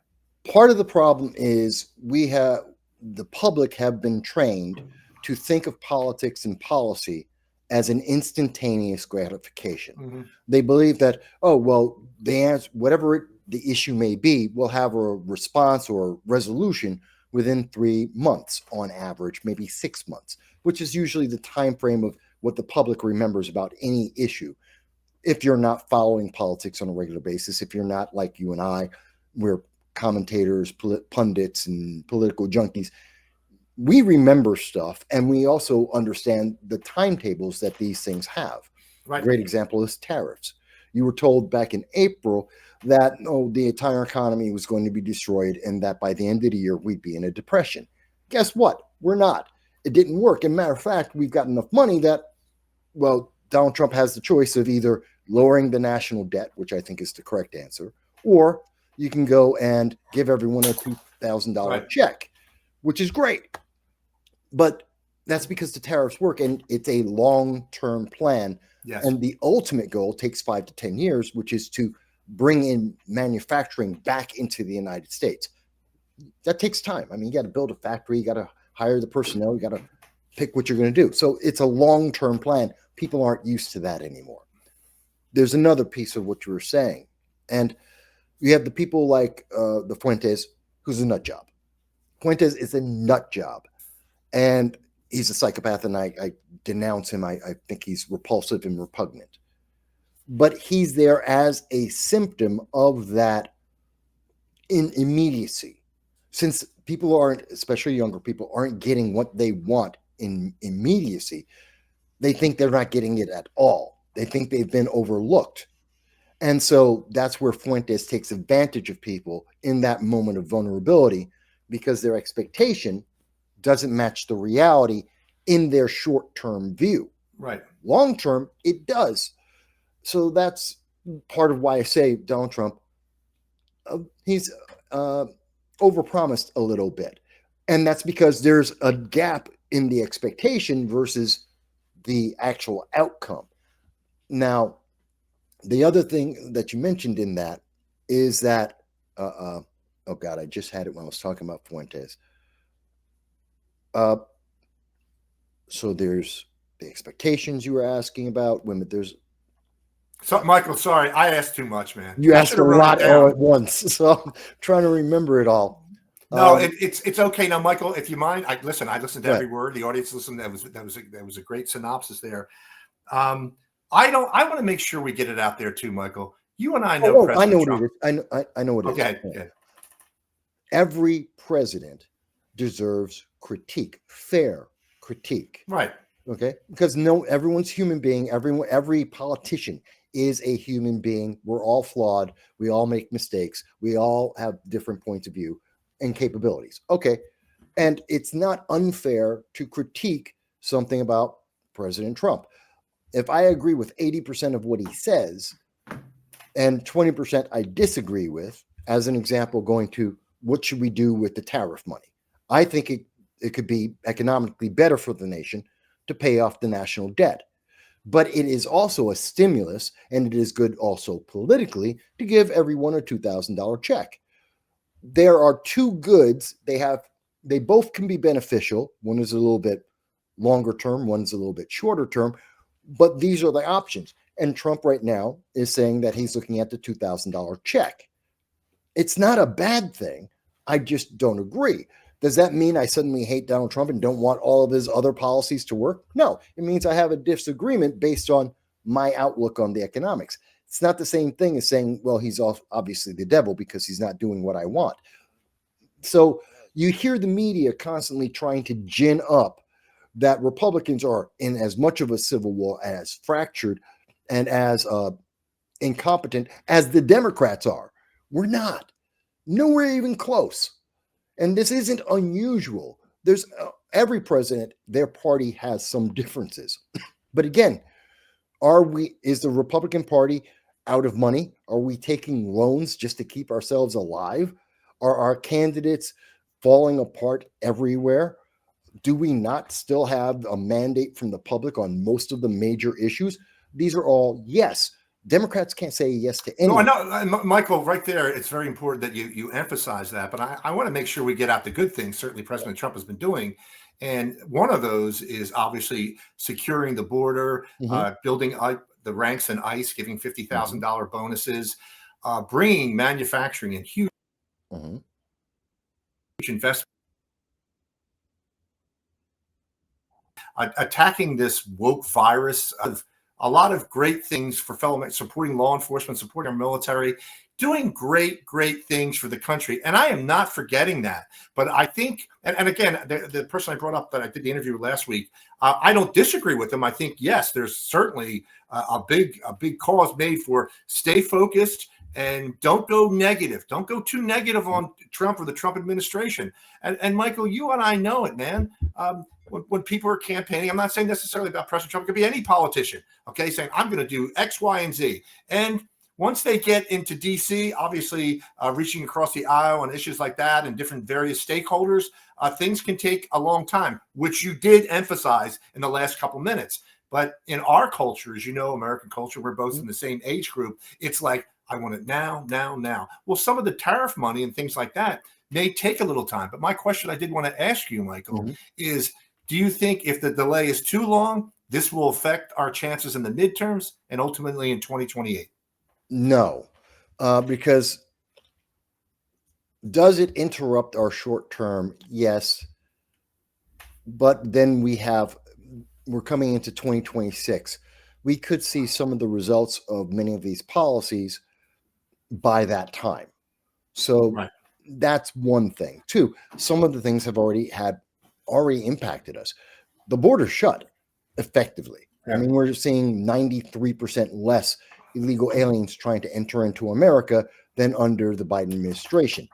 Part of the problem is the public have been trained to think of politics and policy as an instantaneous gratification. Mm-hmm. They believe that, the answer, whatever the issue may be, will have a response or resolution within 3 months on average, maybe 6 months, which is usually the time frame of what the public remembers about any issue. If you're not following politics on a regular basis, if you're not like you and I, we're commentators, pundits, and political junkies, we remember stuff, and we also understand the timetables that these things have. Right. A great example is tariffs. You were told back in April that the entire economy was going to be destroyed and that by the end of the year, we'd be in a depression. Guess what? We're not. It didn't work. And matter of fact, we've got enough money that, Donald Trump has the choice of either lowering the national debt, which I think is the correct answer, or you can go and give everyone a $2,000 check, which is great. But that's because the tariffs work, and it's a long-term plan. Yes. And the ultimate goal takes 5 to 10 years, which is to bring in manufacturing back into the United States. That takes time. I mean, you got to build a factory, you got to hire the personnel, you got to pick what you're going to do. So it's a long-term plan. People aren't used to that anymore. There's another piece of what you were saying. And you have the people like the Fuentes, who's a nut job. Fuentes is a nut job. And he's a psychopath, and I denounce him. I think he's repulsive and repugnant. But he's there as a symptom of that in immediacy. Since people aren't, especially younger people, aren't getting what they want in immediacy, they think they're not getting it at all. They think they've been overlooked. And so that's where Fuentes takes advantage of people in that moment of vulnerability, because their expectation doesn't match the reality in their short-term view. Right. Long-term, it does. So part of why I say Donald Trump, he's overpromised a little bit. And that's because there's a gap in the expectation versus the actual outcome. Now, the other thing that you mentioned in that is that, oh God, I just had it when I was talking about Fuentes. So there's the expectations you were asking about. So, Michael, sorry, I asked too much, man. You asked a lot all at once, so I'm trying to remember it all. No, it's okay now, Michael. If you mind, I listened to every word. The audience listened. That was a great synopsis there. I want to make sure we get it out there too, Michael. You and I know. I know what it is. I know what it is. Okay. Every president deserves critique, fair critique. Right. Okay. Because everyone's human being. Every politician is a human being. We're all flawed. We all make mistakes. We all have different points of view and capabilities. Okay. And it's not unfair to critique something about President Trump. If I agree with 80% of what he says and 20% I disagree with, as an example, going to what should we do with the tariff money? I think it could be economically better for the nation to pay off the national debt. But it is also a stimulus, and it is good also politically to give everyone a $2,000 check. There are two goods. They both can be beneficial. One is a little bit longer term, one's a little bit shorter term, but these are the options. And Trump right now is saying that he's looking at the $2,000 check. It's not a bad thing. I just don't agree. Does that mean I suddenly hate Donald Trump and don't want all of his other policies to work? No, it means I have a disagreement based on my outlook on the economics. It's not the same thing as saying, well, he's obviously the devil because he's not doing what I want. So you hear the media constantly trying to gin up that Republicans are in as much of a civil war, as fractured and as incompetent as the Democrats are. We're not. Nowhere even close. And this isn't unusual. There's every president, their party has some differences. But again, is the Republican Party out of money? Are we taking loans just to keep ourselves alive? Are our candidates falling apart everywhere? Do we not still have a mandate from the public on most of the major issues? These are all yes. Democrats can't say yes to anything. No, I know, Michael, right there, it's very important that you emphasize that. But I want to make sure we get out the good things. Certainly President Trump has been doing. And one of those is obviously securing the border, building up the ranks in ICE, giving $50,000 bonuses, bringing manufacturing and huge investment. Attacking this woke virus of a lot of great things for fellow men, supporting law enforcement, supporting our military, doing great things for the country. And I am not forgetting that. But I think, and again, the person I brought up that I did the interview last week, I don't disagree with him. I think, yes, there's certainly a big cause made for stay focused and don't go negative. Don't go too negative on Trump or the Trump administration. And Michael, you and I know it, man. When people are campaigning, I'm not saying necessarily about President Trump. It could be any politician, okay, saying I'm going to do X, Y, and Z. And once they get into D.C., obviously reaching across the aisle on issues like that and different various stakeholders, things can take a long time, which you did emphasize in the last couple minutes. But in our culture, as you know, American culture, we're both in the same age group. It's like, I want it now. Well, some of the tariff money and things like that may take a little time. But my question I did want to ask you, Michael, is do you think if the delay is too long, this will affect our chances in the midterms and ultimately in 2028? No, because does it interrupt our short term? Yes. But then we're coming into 2026. We could see some of the results of many of these policies by that time. So that's one thing. Two, some of the things have already impacted us. The border's shut effectively. I mean, we're seeing 93% less illegal aliens trying to enter into America than under the Biden administration.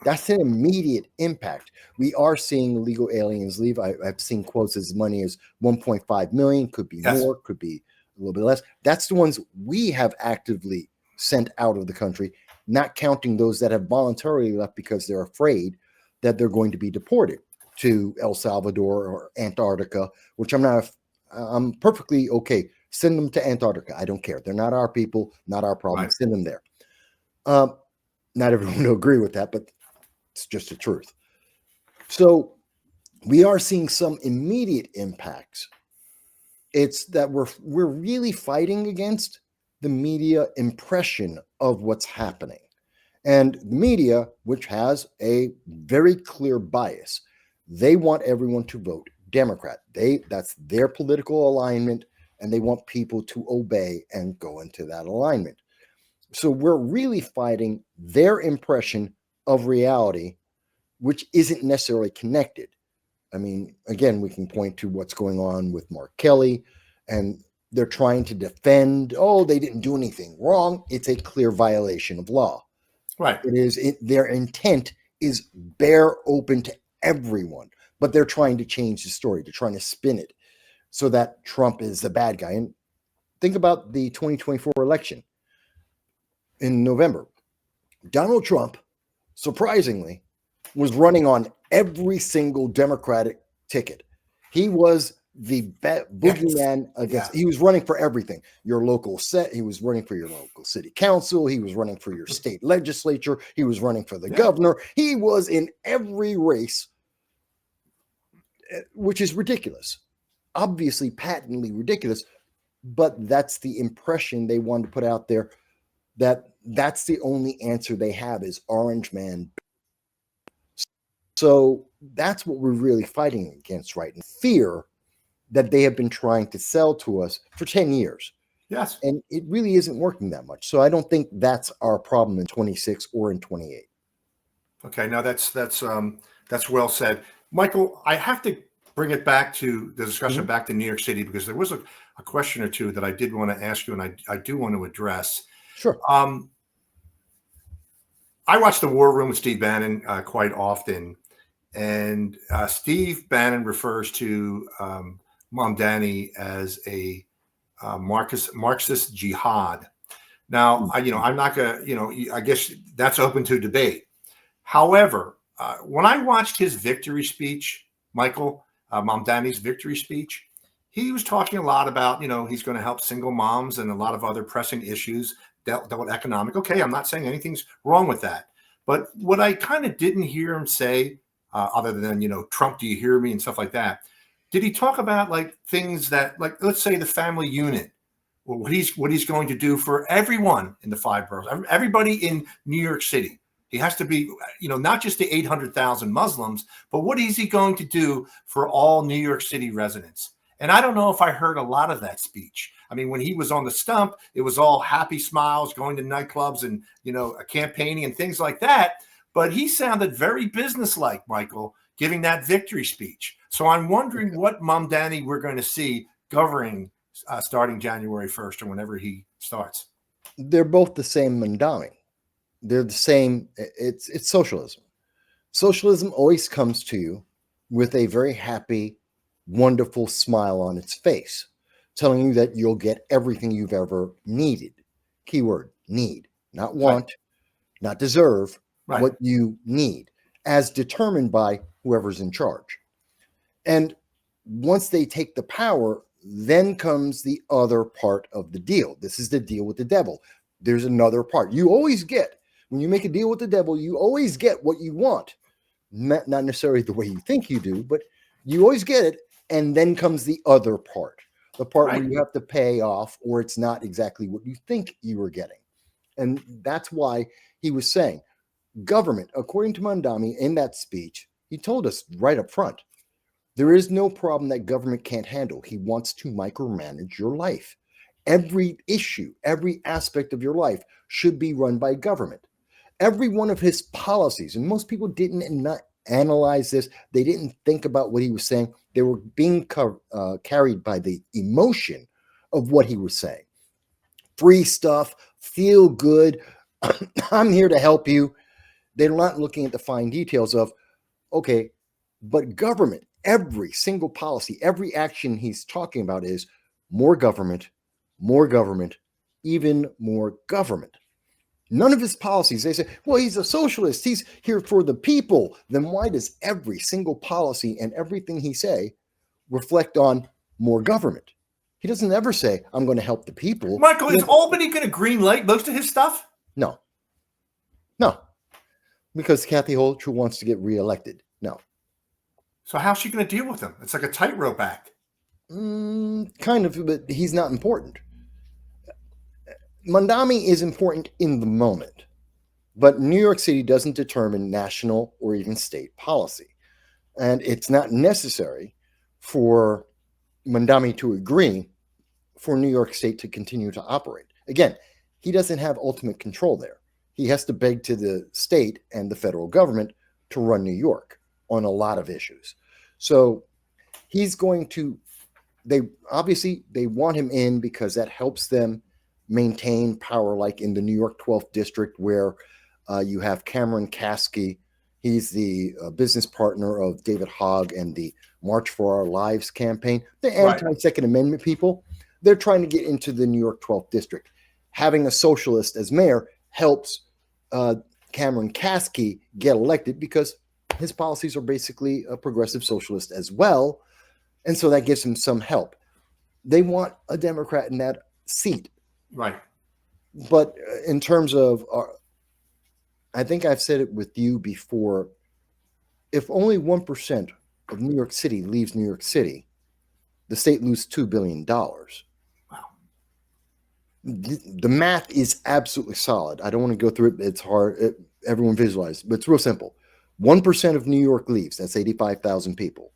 That's an immediate impact. We are seeing illegal aliens leave. I've seen quotes as money as 1.5 million, could be more, could be a little bit less. That's the ones we have actively sent out of the country, not counting those that have voluntarily left because they're afraid that they're going to be deported to El Salvador or Antarctica, which I'm perfectly okay. Send them to Antarctica. I don't care. They're not our people, not our problem. Send them there. Not everyone will agree with that, but it's just the truth. So we are seeing some immediate impacts. It's that we're really fighting against the media impression of what's happening. And the media, which has a very clear bias, they want everyone to vote Democrat. That's their political alignment, and they want people to obey and go into that alignment. So we're really fighting their impression of reality, which isn't necessarily connected. I mean, again, we can point to what's going on with Mark Kelly, and they're trying to defend, they didn't do anything wrong. It's a clear violation of law. Right. Their intent is bare open to everyone, but they're trying to change the story. They're trying to spin it so that Trump is the bad guy. And think about the 2024 election in November. Donald Trump, surprisingly, was running on every single Democratic ticket. He was boogeyman against. He was running for everything. Your local set. He was running for your local city council. He was running for your state legislature. He was running for the governor. He was in every race, which is ridiculous. Obviously, patently ridiculous. But that's the impression they wanted to put out there. That's the only answer they have is Orange Man. So that's what we're really fighting against right now. Fear that they have been trying to sell to us for 10 years. Yes. And it really isn't working that much. So I don't think that's our problem in 26 or in 28. Okay, now that's well said. Michael, I have to bring it back to the discussion back to New York City, because there was a question or two that I did want to ask you, and I do want to address. Sure. I watch the War Room with Steve Bannon quite often, and Steve Bannon refers to Mamdani as a Marxist jihad. Now, I'm not gonna, I guess that's open to debate. However, when I watched his victory speech, Michael, Mamdani's victory speech, he was talking a lot about, he's going to help single moms and a lot of other pressing issues dealt with economic. Okay, I'm not saying anything's wrong with that. But what I kind of didn't hear him say, other than, Trump, do you hear me and stuff like that, did he talk about like things that, like, let's say the family unit, or what he's going to do for everyone in the 5 boroughs, everybody in New York City? He has to be, not just the 800,000 Muslims, but what is he going to do for all New York City residents? And I don't know if I heard a lot of that speech. I mean, when he was on the stump, it was all happy smiles, going to nightclubs and, campaigning and things like that. But he sounded very businesslike, Michael, giving that victory speech. So I'm wondering what Mamdani we're going to see governing starting January 1st or whenever he starts. They're both the same Mamdani. They're the same. It's socialism. Socialism always comes to you with a very happy, wonderful smile on its face, telling you that you'll get everything you've ever needed. Keyword, need, not want, not deserve, what you need, as determined by whoever's in charge. And once they take the power, then comes the other part of the deal. This is the deal with the devil. There's another part. You always get, when you make a deal with the devil, you always get what you want. Not necessarily the way you think you do, but you always get it. And then comes the other part, the part where you have to pay off, or it's not exactly what you think you were getting. And that's why he was saying, government, according to Mamdani in that speech, he told us right up front, there is no problem that government can't handle. He wants to micromanage your life. Every issue, every aspect of your life should be run by government. Every one of his policies, and most people didn't analyze this. They didn't think about what he was saying. They were being carried by the emotion of what he was saying. Free stuff, feel good. I'm here to help you. They're not looking at the fine details of, okay, but government, every single policy, every action he's talking about is more government, even more government. None of his policies, they say, well, he's a socialist. He's here for the people. Then why does every single policy and everything he say reflect on more government? He doesn't ever say, I'm going to help the people. Michael, is Albany going to green light most of his stuff? No. Because Kathy Hochul wants to get reelected. No. So how's she going to deal with him? It's like a tightrope act. Kind of, but he's not important. Mamdani is important in the moment, but New York City doesn't determine national or even state policy. And it's not necessary for Mamdani to agree for New York State to continue to operate. Again, he doesn't have ultimate control there. He has to beg to the state and the federal government to run New York on a lot of issues. So he's going to, they want him in because that helps them maintain power, like in the New York 12th district, where you have Cameron Kasky. He's the business partner of David Hogg and the March for Our Lives campaign. The anti-Second Amendment people, they're trying to get into the New York 12th district. Having a socialist as mayor helps Cameron Kasky get elected because his policies are basically a progressive socialist as well. And so that gives them some help. They want a Democrat in that seat. Right. But in terms of, I think I've said it with you before, if only 1% of New York City leaves New York City, the state loses $2 billion. Wow. The math is absolutely solid. I don't want to go through it. It's hard. Everyone visualize, but it's real simple. 1% of New York leaves. That's 85,000 people.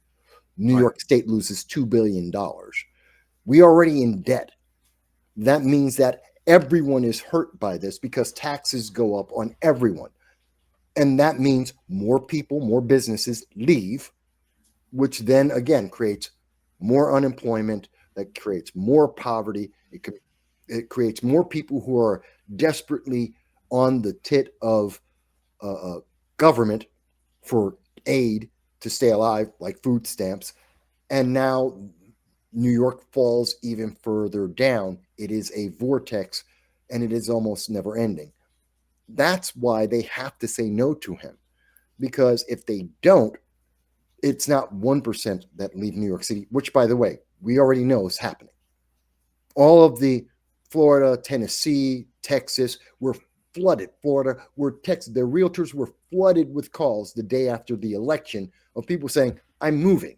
New York State loses $2 billion. We are already in debt. That means that everyone is hurt by this because taxes go up on everyone. And that means more people, more businesses leave, which then again creates more unemployment, that creates more poverty. It creates more people who are desperately on the tit of government for aid to stay alive, like food stamps. And now New York falls even further down. It is a vortex, and it is almost never ending. That's why they have to say no to him, because if they don't, it's not 1% that leave New York City, which, by the way, we already know is happening. All of the Florida, Tennessee, Texas were flooded. Florida, where Texas, the realtors were flooded with calls the day after the election of people saying, I'm moving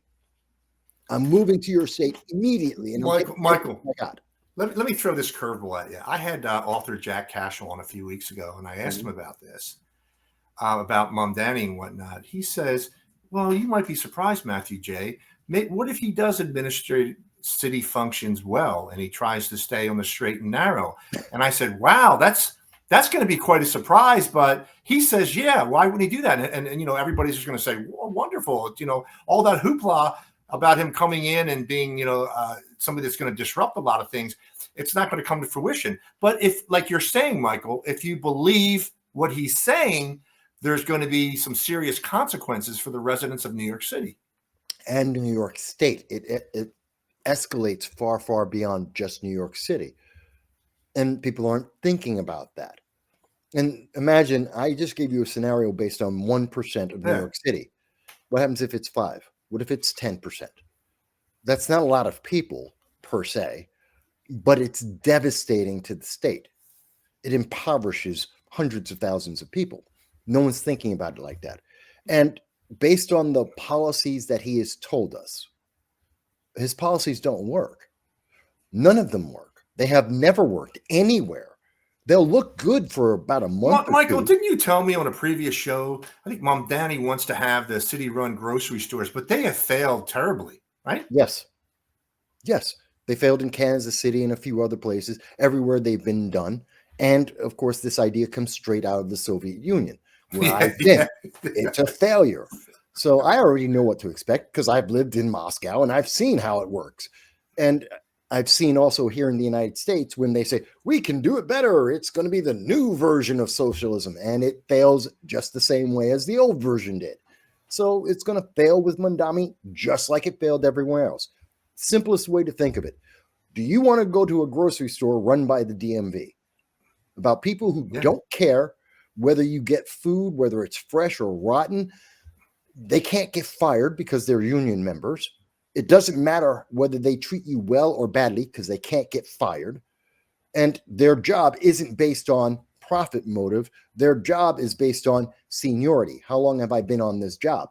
to your state immediately. And Michael, oh my God. Let me throw this curveball at you. I had author Jack Cashel on a few weeks ago, and I asked him about this, about Mamdani and whatnot. He says, well, you might be surprised, Matthew J. What if he does administrate city functions well and he tries to stay on the straight and narrow? And I said, wow, that's going to be quite a surprise. But he says, yeah, why wouldn't he do that? And everybody's just going to say, well, wonderful. All that hoopla about him coming in and being, somebody that's going to disrupt a lot of things, it's not going to come to fruition. But if, like you're saying, Michael, if you believe what he's saying, there's going to be some serious consequences for the residents of New York City. And New York State. It escalates far, far beyond just New York City. And people aren't thinking about that. And imagine, I just gave you a scenario based on 1% of New York City. What happens if it's 5%? What if it's 10%? That's not a lot of people per se, but it's devastating to the state. It impoverishes hundreds of thousands of people. No one's thinking about it like that. And based on the policies that he has told us, his policies don't work. None of them work. They have never worked anywhere. They'll look good for about a month. Michael, didn't you tell me on a previous show, I think Mamdani wants to have the city-run grocery stores, but they have failed terribly, right? Yes. They failed in Kansas City and a few other places, everywhere they've been done. And, of course, this idea comes straight out of the Soviet Union, where I've been. It's a failure. So I already know what to expect because I've lived in Moscow and I've seen how it works. And I've seen also here in the United States when they say, we can do it better. It's going to be the new version of socialism. And it fails just the same way as the old version did. So it's going to fail with Mamdani just like it failed everywhere else. Simplest way to think of it. Do you want to go to a grocery store run by the DMV? About people who don't care whether you get food, whether it's fresh or rotten. They can't get fired because they're union members. It doesn't matter whether they treat you well or badly because they can't get fired. And their job isn't based on profit motive. Their job is based on seniority. How long have I been on this job?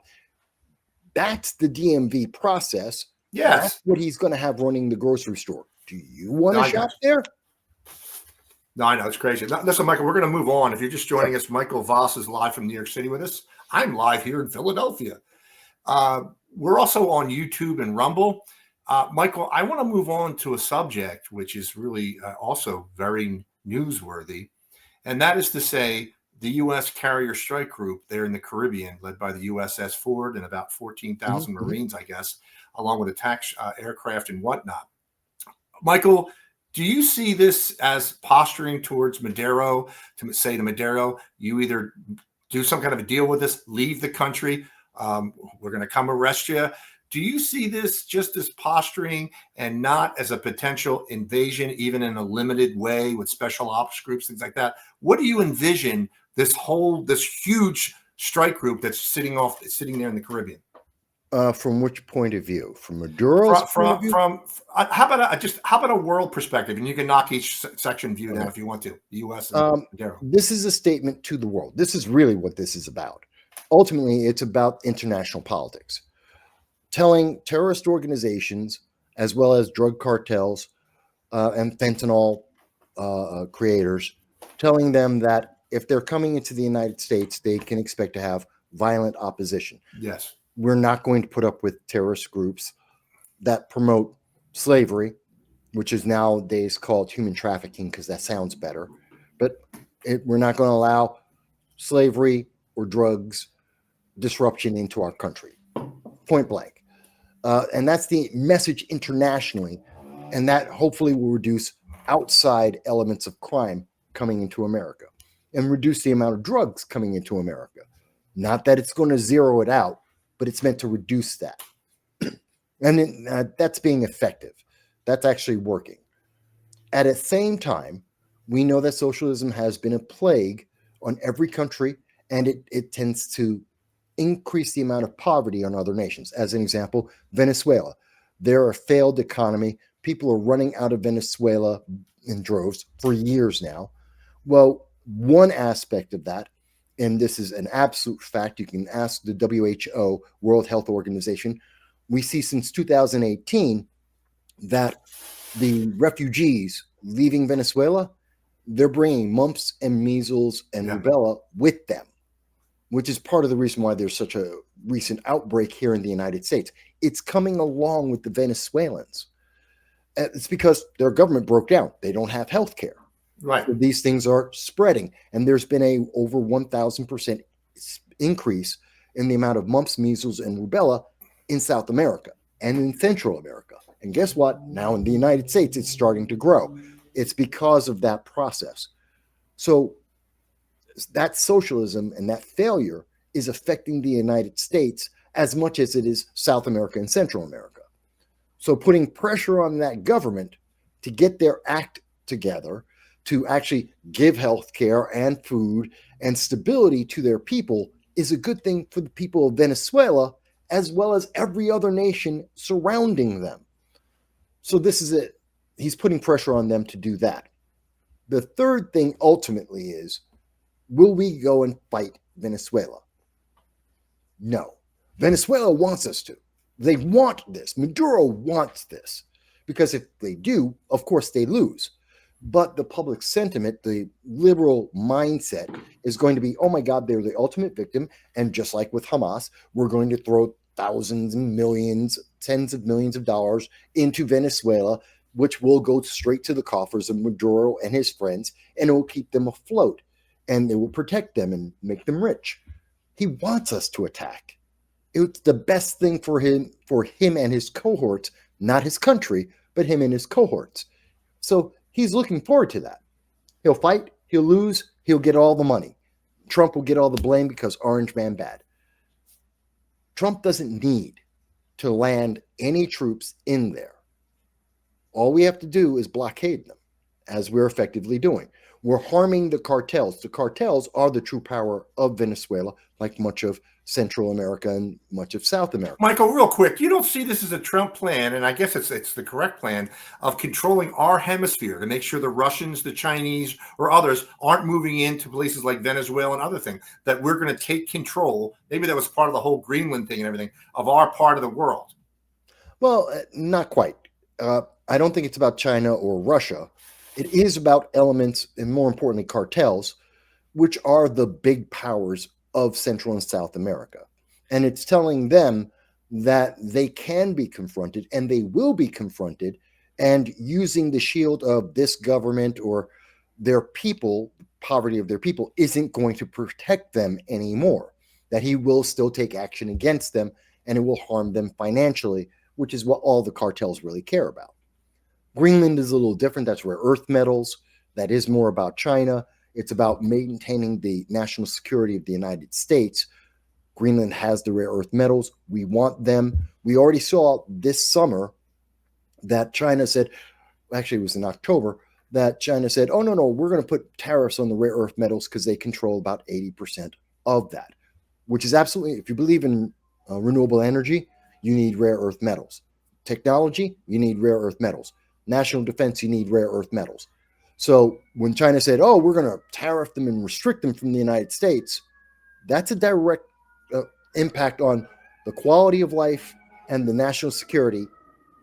That's the DMV process. Yes. That's what he's going to have running the grocery store. Do you want to shop there? No, I know. It's crazy. Listen, Michael, we're going to move on. If you're just joining us, Michael Vass is live from New York City with us. I'm live here in Philadelphia. We're also on YouTube and Rumble. Michael, I want to move on to a subject which is really also very newsworthy, and that is to say the U.S. carrier strike group there in the Caribbean, led by the USS Ford and about 14,000 Marines, I guess, along with attack aircraft and whatnot. Michael, do you see this as posturing towards Maduro, to say to Maduro, you either do some kind of a deal with us, leave the country, we're going to come arrest you? Do you see this just as posturing and not as a potential invasion, even in a limited way with special ops groups, things like that? What do you envision this huge strike group that's sitting there in the Caribbean? From which point of view? From Maduro's point of view? How about a world perspective, and you can knock each section view down if you want to. The U.S. and Maduro. This is a statement to the world. This is really what this is about. Ultimately, it's about international politics, telling terrorist organizations as well as drug cartels and fentanyl creators, telling them that if they're coming into the United States, they can expect to have violent opposition. Yes. We're not going to put up with terrorist groups that promote slavery, which is nowadays called human trafficking because that sounds better. But we're not going to allow slavery or drugs disruption into our country, point blank. And that's the message internationally. And that hopefully will reduce outside elements of crime coming into America and reduce the amount of drugs coming into America. Not that it's going to zero it out, but it's meant to reduce that. And that's being effective. That's actually working. At the same time, we know that socialism has been a plague on every country, and it tends to increase the amount of poverty on other nations. As an example, Venezuela. They're a failed economy. People are running out of Venezuela in droves for years now. Well, one aspect of that, and this is an absolute fact, you can ask the WHO, World Health Organization, we see since 2018 that the refugees leaving Venezuela, they're bringing mumps and measles and rubella with them, which is part of the reason why there's such a recent outbreak here in the United States. It's coming along with the Venezuelans. It's because their government broke down. They don't have health care. Right. So these things are spreading. And there's been a over 1,000% increase in the amount of mumps, measles, and rubella in South America and in Central America. And guess what? Now in the United States, it's starting to grow. It's because of that process. So that socialism and that failure is affecting the United States as much as it is South America and Central America. So putting pressure on that government to get their act together, to actually give health care and food and stability to their people is a good thing for the people of Venezuela, as well as every other nation surrounding them. So this is it. He's putting pressure on them to do that. The third thing ultimately is, will we go and fight Venezuela? No. Venezuela wants us to. They want this. Maduro wants this. Because if they do, of course they lose. But the public sentiment, the liberal mindset is going to be, oh my God, they're the ultimate victim. And just like with Hamas, we're going to throw thousands and millions, tens of millions of dollars into Venezuela, which will go straight to the coffers of Maduro and his friends, and it will keep them afloat. And it will protect them and make them rich. He wants us to attack. It's the best thing for him and his cohorts, not his country, but him and his cohorts. So he's looking forward to that. He'll fight, he'll lose, he'll get all the money. Trump will get all the blame because Orange Man bad. Trump doesn't need to land any troops in there. All we have to do is blockade them, as we're effectively doing. We're harming the cartels. The cartels are the true power of Venezuela, like much of Central America and much of South America. Michael, real quick, you don't see this as a Trump plan, and I guess it's the correct plan, of controlling our hemisphere to make sure the Russians, the Chinese, or others aren't moving into places like Venezuela and other things, that we're going to take control. Maybe that was part of the whole Greenland thing and everything, of our part of the world. Well, not quite. I don't think it's about China or Russia. It is about elements, and more importantly, cartels, which are the big powers of Central and South America. And it's telling them that they can be confronted, and they will be confronted, and using the shield of this government or their people, poverty of their people, isn't going to protect them anymore. That he will still take action against them, and it will harm them financially, which is what all the cartels really care about. Greenland is a little different. That's rare earth metals. That is more about China. It's about maintaining the national security of the United States. Greenland has the rare earth metals. We want them. We already saw this summer that China said, actually it was in October, that China said, oh, no, we're going to put tariffs on the rare earth metals because they control about 80% of that, which is absolutely, if you believe in renewable energy, you need rare earth metals. Technology, you need rare earth metals. National defense, you need rare earth metals. So when China said, oh, we're going to tariff them and restrict them from the United States, that's a direct impact on the quality of life and the national security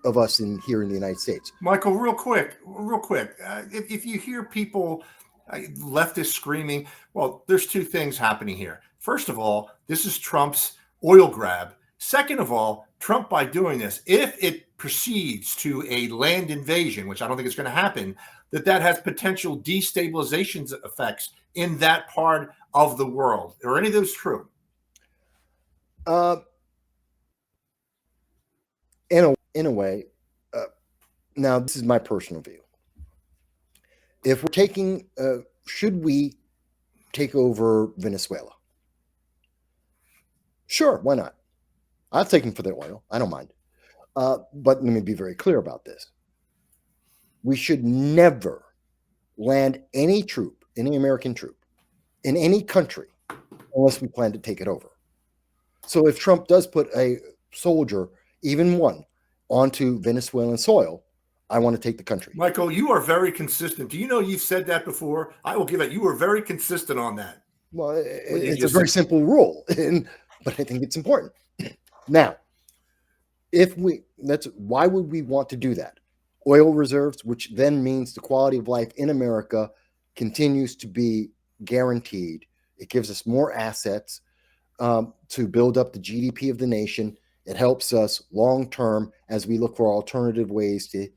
of us here in the United States. Michael, real quick. If you hear people, leftists screaming, well, there's two things happening here. First of all, this is Trump's oil grab. Second of all, Trump, by doing this, if it proceeds to a land invasion, which I don't think is going to happen, that has potential destabilization effects in that part of the world. Are any of those true? In a way, now this is my personal view. If we're taking, should we take over Venezuela? Sure, why not? I'll take them for their oil. I don't mind. But let me be very clear about this. We should never land any troop, any American troop, in any country unless we plan to take it over. So if Trump does put a soldier, even one, onto Venezuelan soil, I want to take the country. Michael, you are very consistent. Do you know you've said that before? I will give it. You were very consistent on that. Well, it's a very simple rule, but I think it's important. Now, why would we want to do that? Oil reserves, which then means the quality of life in America continues to be guaranteed. It gives us more assets to build up the GDP of the nation. It helps us long term as we look for alternative ways to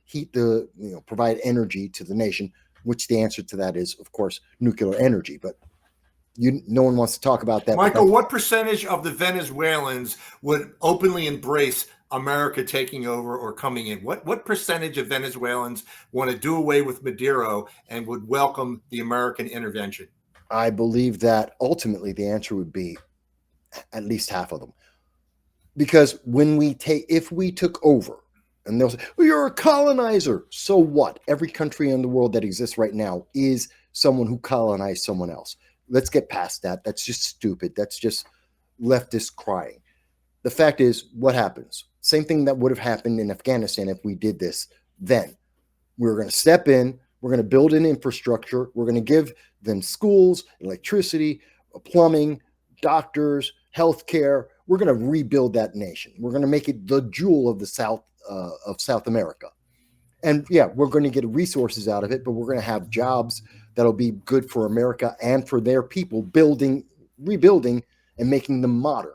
provide energy to the nation, which the answer to that is, of course, nuclear energy. But no one wants to talk about that. Michael, what percentage of the Venezuelans would openly embrace America taking over or coming in? What percentage of Venezuelans want to do away with Maduro and would welcome the American intervention? I believe that ultimately the answer would be at least half of them. Because if we took over, and they'll say, well, you're a colonizer. So what? Every country in the world that exists right now is someone who colonized someone else. Let's get past that. That's just stupid. That's just leftists crying. The fact is, what happens? Same thing that would have happened in Afghanistan if we did this then. We're going to step in. We're going to build an infrastructure. We're going to give them schools, electricity, plumbing, doctors, healthcare. We're going to rebuild that nation. We're going to make it the jewel of the South America. And yeah, we're going to get resources out of it, but we're going to have jobs that'll be good for America and for their people, rebuilding and making them modern.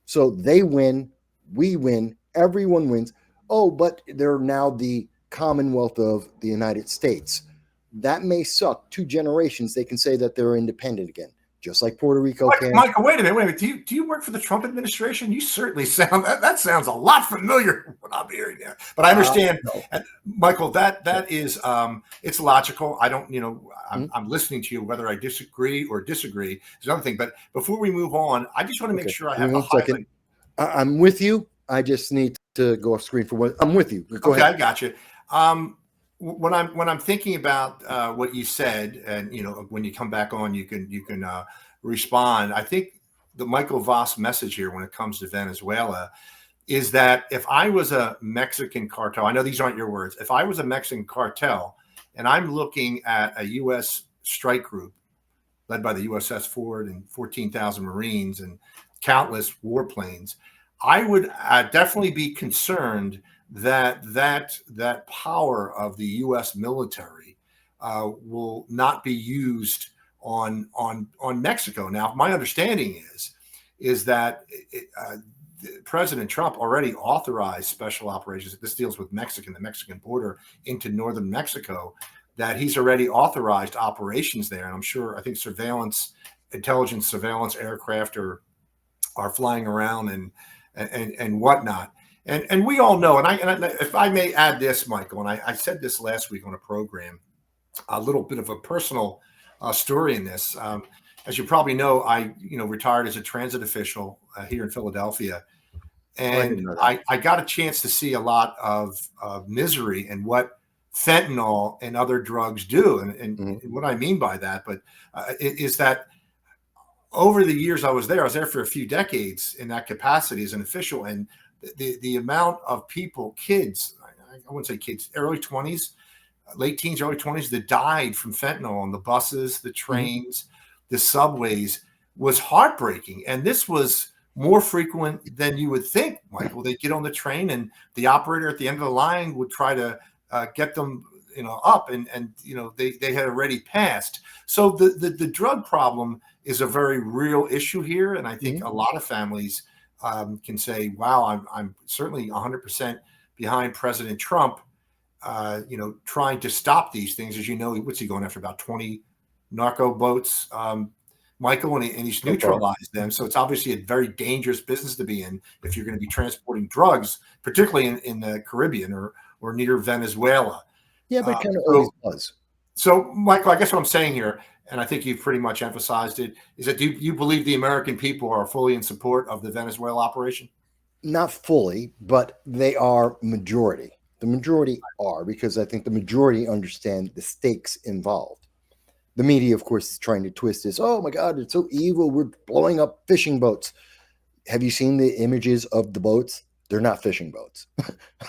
So they win, we win, everyone wins. Oh, but they're now the Commonwealth of the United States. That may suck. 2 generations, they can say that they're independent again, just like Puerto Rico can. Michael, wait a minute. Do you work for the Trump administration? You certainly sound that sounds a lot familiar what I'm hearing there. But I understand, Michael. That is it's logical. I don't, I'm listening to you. Whether I disagree is another thing. But before we move on, I just want to make sure I have a highlight. I'm with you. I just need to go off screen for what I'm with you. Go ahead. I got you. When I'm thinking about what you said, and when you come back on, you can respond. I think the Michael Vass message here, when it comes to Venezuela, is that if I was a Mexican cartel, I know these aren't your words. If I was a Mexican cartel, and I'm looking at a U.S. strike group led by the USS Ford and 14,000 Marines and countless warplanes, I would definitely be concerned that power of the U.S. military will not be used on Mexico. Now, my understanding is that President Trump already authorized special operations. This deals with the Mexican border into northern Mexico. That he's already authorized operations there, and I think intelligence surveillance aircraft are flying around and whatnot. And we all know, and if I may add this, Michael, and I said this last week on a program, a little bit of a personal story in this. As you probably know, I retired as a transit official here in Philadelphia, and I got a chance to see a lot of misery and what fentanyl and other drugs do, and what I mean by that, but is that over the years I was there for a few decades in that capacity as an official, and the amount of people, kids, I wouldn't say kids, early 20s, late teens, early 20s, that died from fentanyl on the buses, the trains, the subways was heartbreaking. And this was more frequent than you would think, Michael. They'd get on the train and the operator at the end of the line would try to get them, up, and they had already passed. So the drug problem is a very real issue here. And I think a lot of families can say, wow, I'm certainly 100% behind President Trump, trying to stop these things. As you know, what's he going after, about 20 narco boats, Michael, and he's neutralized them. So it's obviously a very dangerous business to be in if you're going to be transporting drugs, particularly in the Caribbean or near Venezuela. Yeah, but kind of always was. So, Michael, I guess what I'm saying here, and I think you've pretty much emphasized it, is that do you believe the American people are fully in support of the Venezuela operation? Not fully, but they are majority. The majority are, because I think the majority understand the stakes involved. The media, of course, is trying to twist this. Oh my God, it's so evil. We're blowing up fishing boats. Have you seen the images of the boats? They're not fishing boats.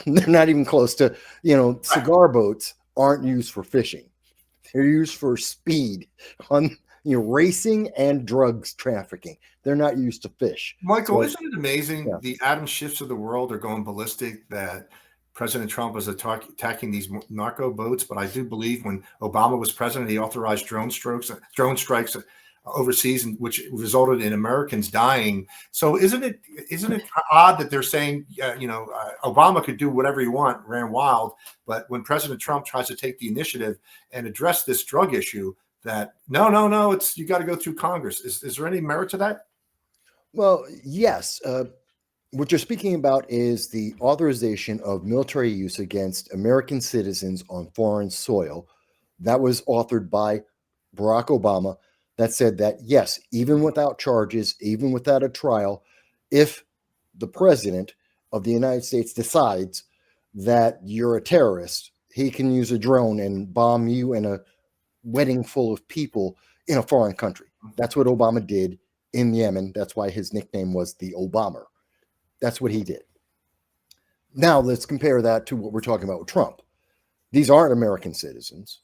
They're not even close to, cigar boats aren't used for fishing. They're used for speed on, racing and drugs trafficking. They're not used to fish. Michael, isn't it amazing? Yeah. The atom shifts of the world are going ballistic, that President Trump was attacking these narco boats. But I do believe when Obama was president, he authorized drone strikes overseas, which resulted in Americans dying. So isn't it odd that they're saying, Obama could do whatever he ran wild, but when President Trump tries to take the initiative and address this drug issue, that no, you got to go through Congress. Is there any merit to that? Well, yes. What you're speaking about is the authorization of military use against American citizens on foreign soil. That was authored by Barack Obama. That said that, yes, even without charges, even without a trial, if the president of the United States decides that you're a terrorist, he can use a drone and bomb you in a wedding full of people in a foreign country. That's what Obama did in Yemen. That's why his nickname was the Obama. That's what he did. Now let's compare that to what we're talking about with Trump. These aren't American citizens.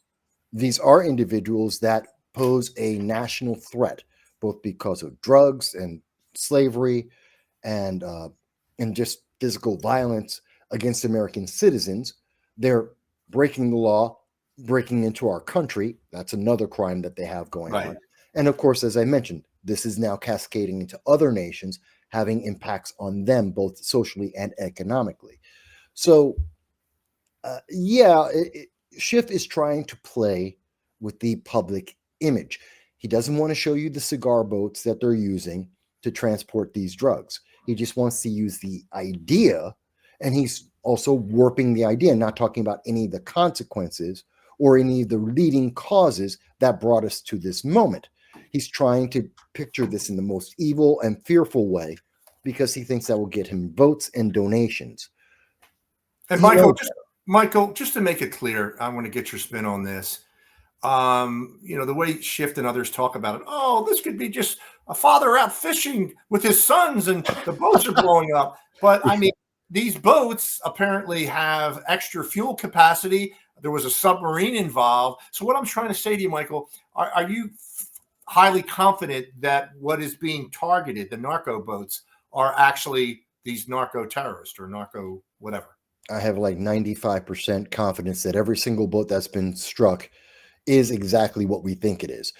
These are individuals that pose a national threat, both because of drugs and slavery and just physical violence against American citizens. They're breaking the law, breaking into our country. That's another crime that they have going on. And of course, as I mentioned, this is now cascading into other nations, having impacts on them, both socially and economically. So, Schiff is trying to play with the public image. He doesn't want to show you the cigar boats that they're using to transport these drugs. He just wants to use the idea, and he's also warping the idea, not talking about any of the consequences or any of the leading causes that brought us to this moment. He's trying to picture this in the most evil and fearful way because he thinks that will get him votes and donations. And Michael, just to make it clear, I want to get your spin on this. The way Schiff and others talk about it, this could be just a father out fishing with his sons and the boats are blowing up. But I mean, these boats apparently have extra fuel capacity. There was a submarine involved. So what I'm trying to say to you, Michael, are you highly confident that what is being targeted, the narco boats, are actually these narco terrorists or narco whatever? I have like 95% confidence that every single boat that's been struck is exactly what we think it is.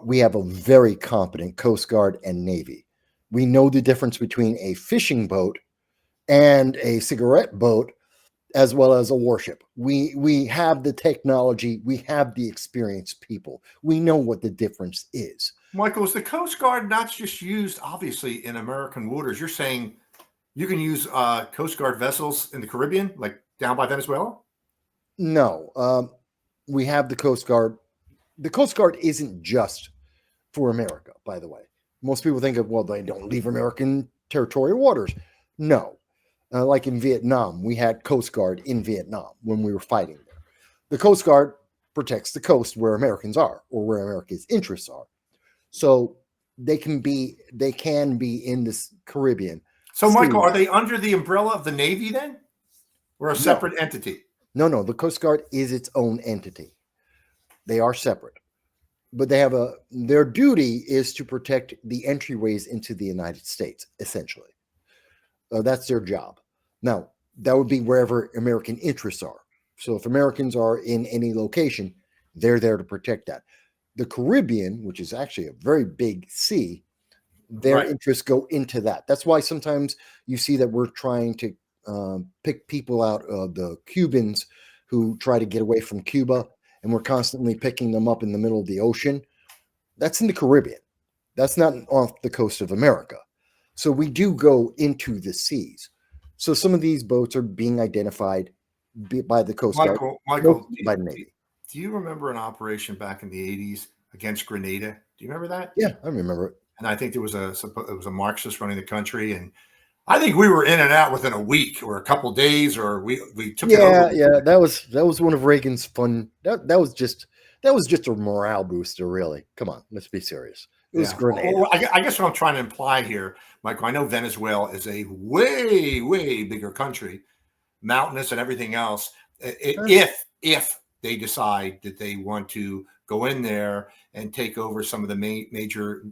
We have a very competent Coast Guard and Navy. We know the difference between a fishing boat and a cigarette boat, as well as a warship. We have the technology. We have the experienced people. We know what the difference is. Michael, is the Coast Guard not just used, obviously, in American waters? You're saying you can use Coast Guard vessels in the Caribbean, like down by Venezuela? No. We have the Coast Guard. The Coast Guard isn't just for America, by the way. Most people think of, they don't leave American territorial waters. No. Like in Vietnam, we had Coast Guard in Vietnam when we were fighting there. The Coast Guard protects the coast where Americans are or where America's interests are. So they can be in this Caribbean So, Michael, seas. are they under the umbrella of the Navy then, or a separate entity? No. The Coast Guard is its own entity. They are separate, but they have their duty is to protect the entryways into the United States, essentially. That's their job. Now, that would be wherever American interests are. So if Americans are in any location, they're there to protect that. The Caribbean, which is actually a very big sea, their interests go into that. That's why sometimes you see that we're trying to pick people out of the Cubans who try to get away from Cuba, and we're constantly picking them up in the middle of the ocean. That's in the Caribbean. That's not off the coast of America. So we do go into the seas. So some of these boats are being identified by the Coast Guard, Michael, by the Navy. Do you remember an operation back in the 80s against Grenada? Do you remember that? Yeah, I remember it. And I think it was a Marxist running the country, and I think we were in and out within a week or a couple of days, or we took it over. Yeah, that was one of Reagan's fun. That was just a morale booster, really. Come on, let's be serious. It was Grenada. Well, I guess what I'm trying to imply here, Michael, I know Venezuela is a way, way bigger country, mountainous and everything else. If they decide that they want to go in there and take over some of the major,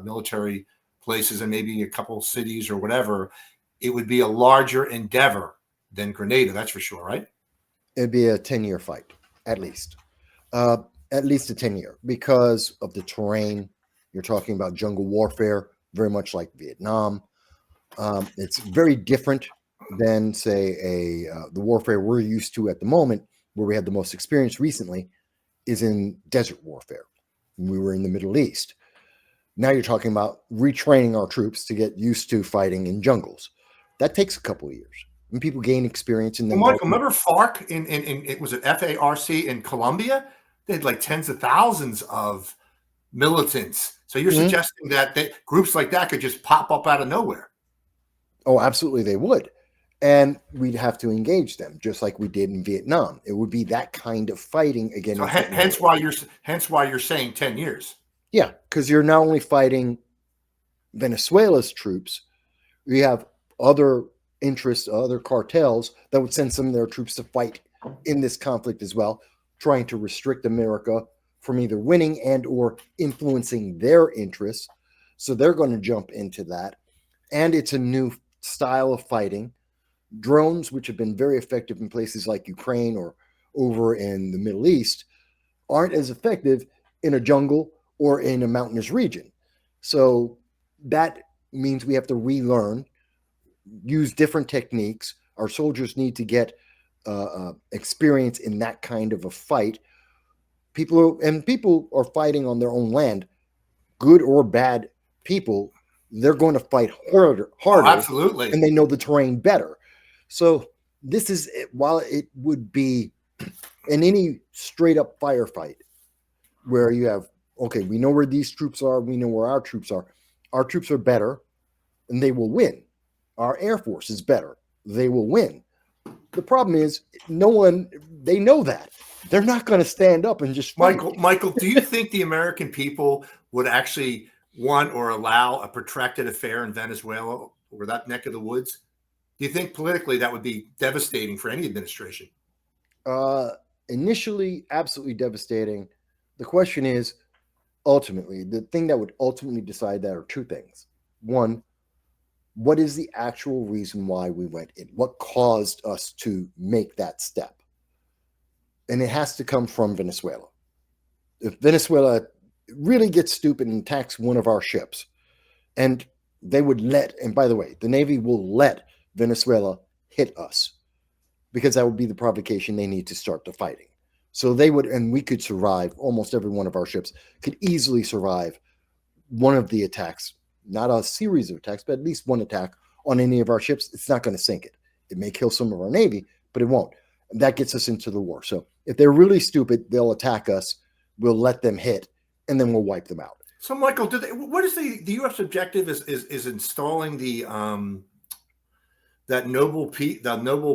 military places and maybe a couple cities or whatever, it would be a larger endeavor than Grenada. That's for sure, right? It'd be a 10-year fight, at least. At least a 10-year, because of the terrain. You're talking about jungle warfare, very much like Vietnam. It's very different than, say, the warfare we're used to at the moment, where we had the most experience recently, is in desert warfare. We were in the Middle East. Now you're talking about retraining our troops to get used to fighting in jungles. That takes a couple of years. And people gain experience in them. Well, Michael, remember FARC in it was at FARC in Colombia? They had like tens of thousands of militants. So you're suggesting that groups like that could just pop up out of nowhere? Oh, absolutely, they would. And we'd have to engage them, just like we did in Vietnam. It would be that kind of fighting again. So hence why you're saying 10 years. Yeah, because you're not only fighting Venezuela's troops, you have other interests, other cartels that would send some of their troops to fight in this conflict as well, trying to restrict America from either winning and or influencing their interests. So they're going to jump into that. And it's a new style of fighting. Drones, which have been very effective in places like Ukraine or over in the Middle East, aren't as effective in a jungle or in a mountainous region. So that means we have to relearn, use different techniques. Our soldiers need to get experience in that kind of a fight. People are fighting on their own land, good or bad people. They're going to fight harder. Oh, absolutely. And they know the terrain better. So this is, while it would be in any straight up firefight where you have, okay, we know where these troops are, we know where our troops are better, and they will win. Our Air Force is better, they will win. The problem is, they know that. They're not going to stand up and just fight. Michael, do you think the American people would actually want or allow a protracted affair in Venezuela or that neck of the woods? Do you think politically that would be devastating for any administration? Initially, absolutely devastating. The question is, ultimately, the thing that would ultimately decide that are two things. One, what is the actual reason why we went in? What caused us to make that step? And it has to come from Venezuela. If Venezuela really gets stupid and attacks one of our ships, and they would and by the way, the Navy will let Venezuela hit us, because that would be the provocation they need to start the fighting. So they would, and we could survive, almost every one of our ships could easily survive one of the attacks, not a series of attacks, but at least one attack on any of our ships. It's not going to sink it. It may kill some of our Navy, but it won't. And that gets us into the war. So if they're really stupid, they'll attack us. We'll let them hit, and then we'll wipe them out. So, Michael, what is the U.S. objective? Is installing the that Nobel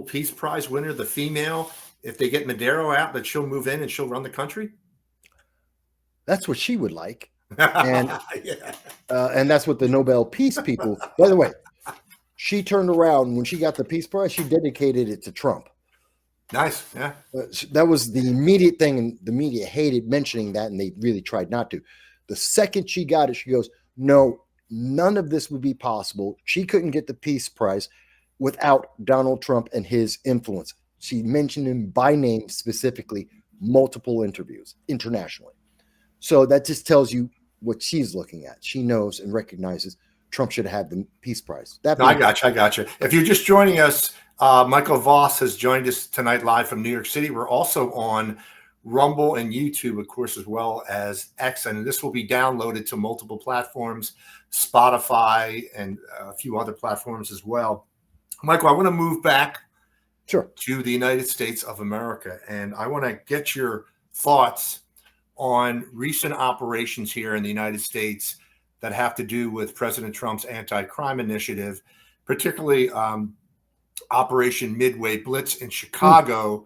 Peace Prize winner, the female, if they get Madero out, that she'll move in and she'll run the country? That's what she would like. And and that's what the Nobel Peace people, by the way, She turned around when she got the Peace Prize. She dedicated it to Trump. Nice. Yeah. That was the immediate thing, and the media hated mentioning that, and they really tried not to. The second she got it, she goes, no, none of this would be possible. She couldn't get the Peace Prize without Donald Trump and his influence. She mentioned him by name specifically, multiple interviews internationally. So that just tells you what she's looking at. She knows and recognizes Trump should have the Peace Prize. I got you. If you're just joining us, Michael Vass has joined us tonight live from New York City. We're also on Rumble and YouTube, of course, as well as X, and this will be downloaded to multiple platforms, Spotify, and a few other platforms as well. Michael, I want to move back to the United States of America, and I want to get your thoughts on recent operations here in the United States that have to do with President Trump's anti-crime initiative, particularly Operation Midway Blitz in Chicago,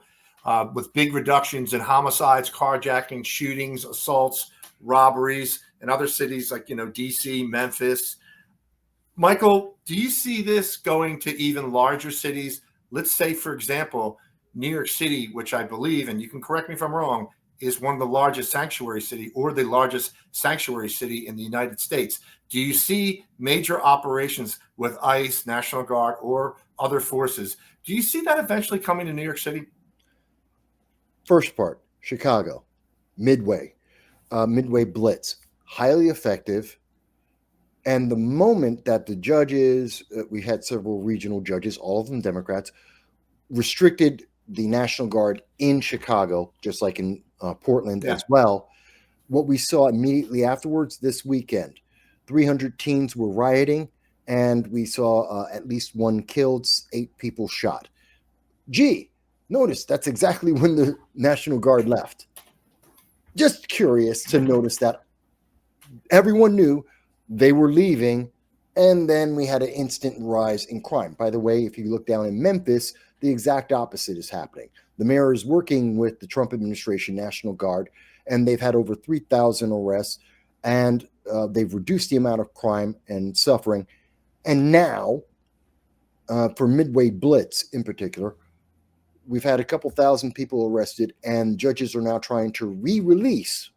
with big reductions in homicides, carjacking, shootings, assaults, robberies, and other cities like, DC, Memphis. Michael, do you see this going to even larger cities? Let's say, for example, New York City, which I believe, and you can correct me if I'm wrong, is one of the largest sanctuary city or the largest sanctuary city in the United States. Do you see major operations with ICE, National Guard, or other forces? Do you see that eventually coming to New York City? First part, Chicago, Midway Blitz, highly effective. And the moment that the judges, we had several regional judges, all of them Democrats, restricted the National Guard in Chicago, just like in Portland as well. What we saw immediately afterwards this weekend, 300 teens were rioting, and we saw at least one killed, 8 people shot. Notice that's exactly when the National Guard left. Just curious to notice that everyone knew they were leaving, and then we had an instant rise in crime. By the way, if you look down in Memphis, the exact opposite is happening. The mayor is working with the Trump administration National Guard, and they've had over 3,000 arrests, and they've reduced the amount of crime and suffering. And now, for Midway Blitz in particular, we've had a couple thousand people arrested, and judges are now trying to re-release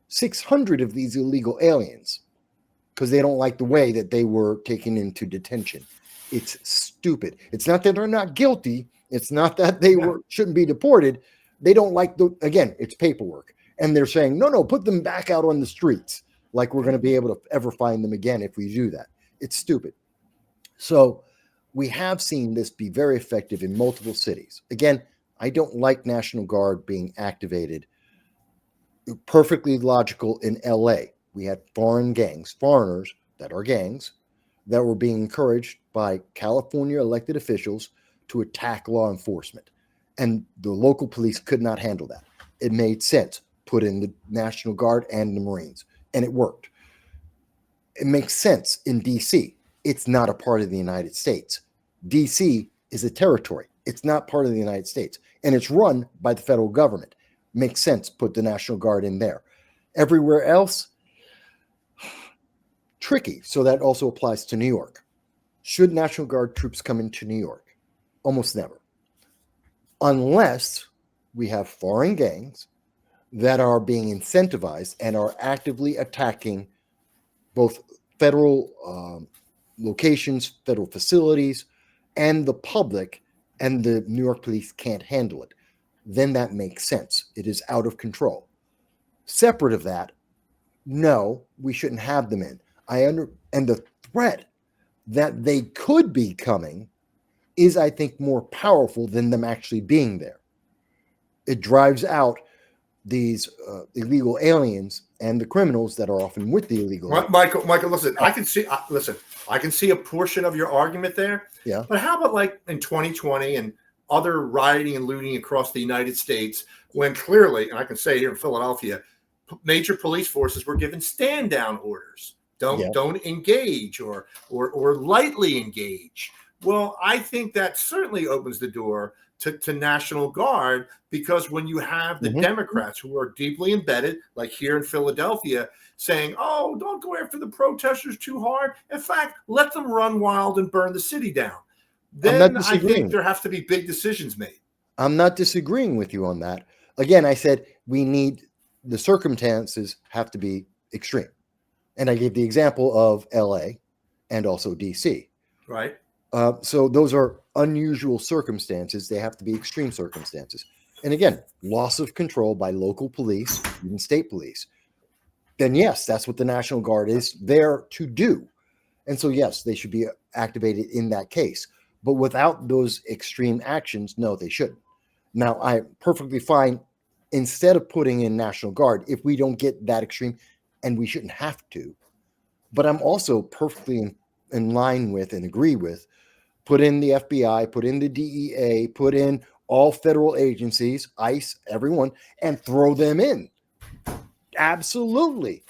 600 of these illegal aliens because they don't like the way that they were taken into detention. It's stupid. It's not that they're not guilty. It's not that they shouldn't be deported. They don't like it's paperwork. And they're saying, no, put them back out on the streets. Like we're going to be able to ever find them again if we do that. It's stupid. So we have seen this be very effective in multiple cities. Again, I don't like National Guard being activated. Perfectly logical in LA. We had foreigners that are gangs, that were being encouraged by California elected officials to attack law enforcement. And the local police could not handle that. It made sense. Put in the National Guard and the Marines, and it worked. It makes sense in DC. It's not a part of the United States. DC is a territory. It's not part of the United States, and it's run by the federal government. Makes sense. Put the National Guard in there. Everywhere else, tricky. So that also applies to New York. Should National Guard troops come into New York? Almost never. Unless we have foreign gangs that are being incentivized and are actively attacking both federal locations, federal facilities, and the public, and the New York police can't handle it. Then that makes sense. It is out of control. Separate of that, no, we shouldn't have them in. And the threat that they could be coming is, I think, more powerful than them actually being there. It drives out these illegal aliens and the criminals that are often with the illegal aliens. Michael, listen, I can see a portion of your argument there. Yeah. But how about like in 2020 and other rioting and looting across the United States, when clearly, and I can say here in Philadelphia, major police forces were given stand down orders. Don't engage or lightly engage. Well, I think that certainly opens the door to National Guard, because when you have the Democrats who are deeply embedded, like here in Philadelphia, saying, oh, don't go after the protesters too hard. In fact, let them run wild and burn the city down. I'm not Then I think disagreeing. there have to be big decisions made. I'm not disagreeing with you on that. Again, I said the circumstances have to be extreme. And I gave the example of LA and also DC. Right. So those are unusual circumstances. They have to be extreme circumstances. And again, loss of control by local police, even state police. Then yes, that's what the National Guard is there to do. And so yes, they should be activated in that case. But without those extreme actions, no, they shouldn't. Now, I'm perfectly fine instead of putting in National Guard if we don't get that extreme, and we shouldn't have to. But I'm also perfectly in line with and agree with, put in the FBI, put in the DEA, put in all federal agencies, ICE, everyone, and throw them in. Absolutely.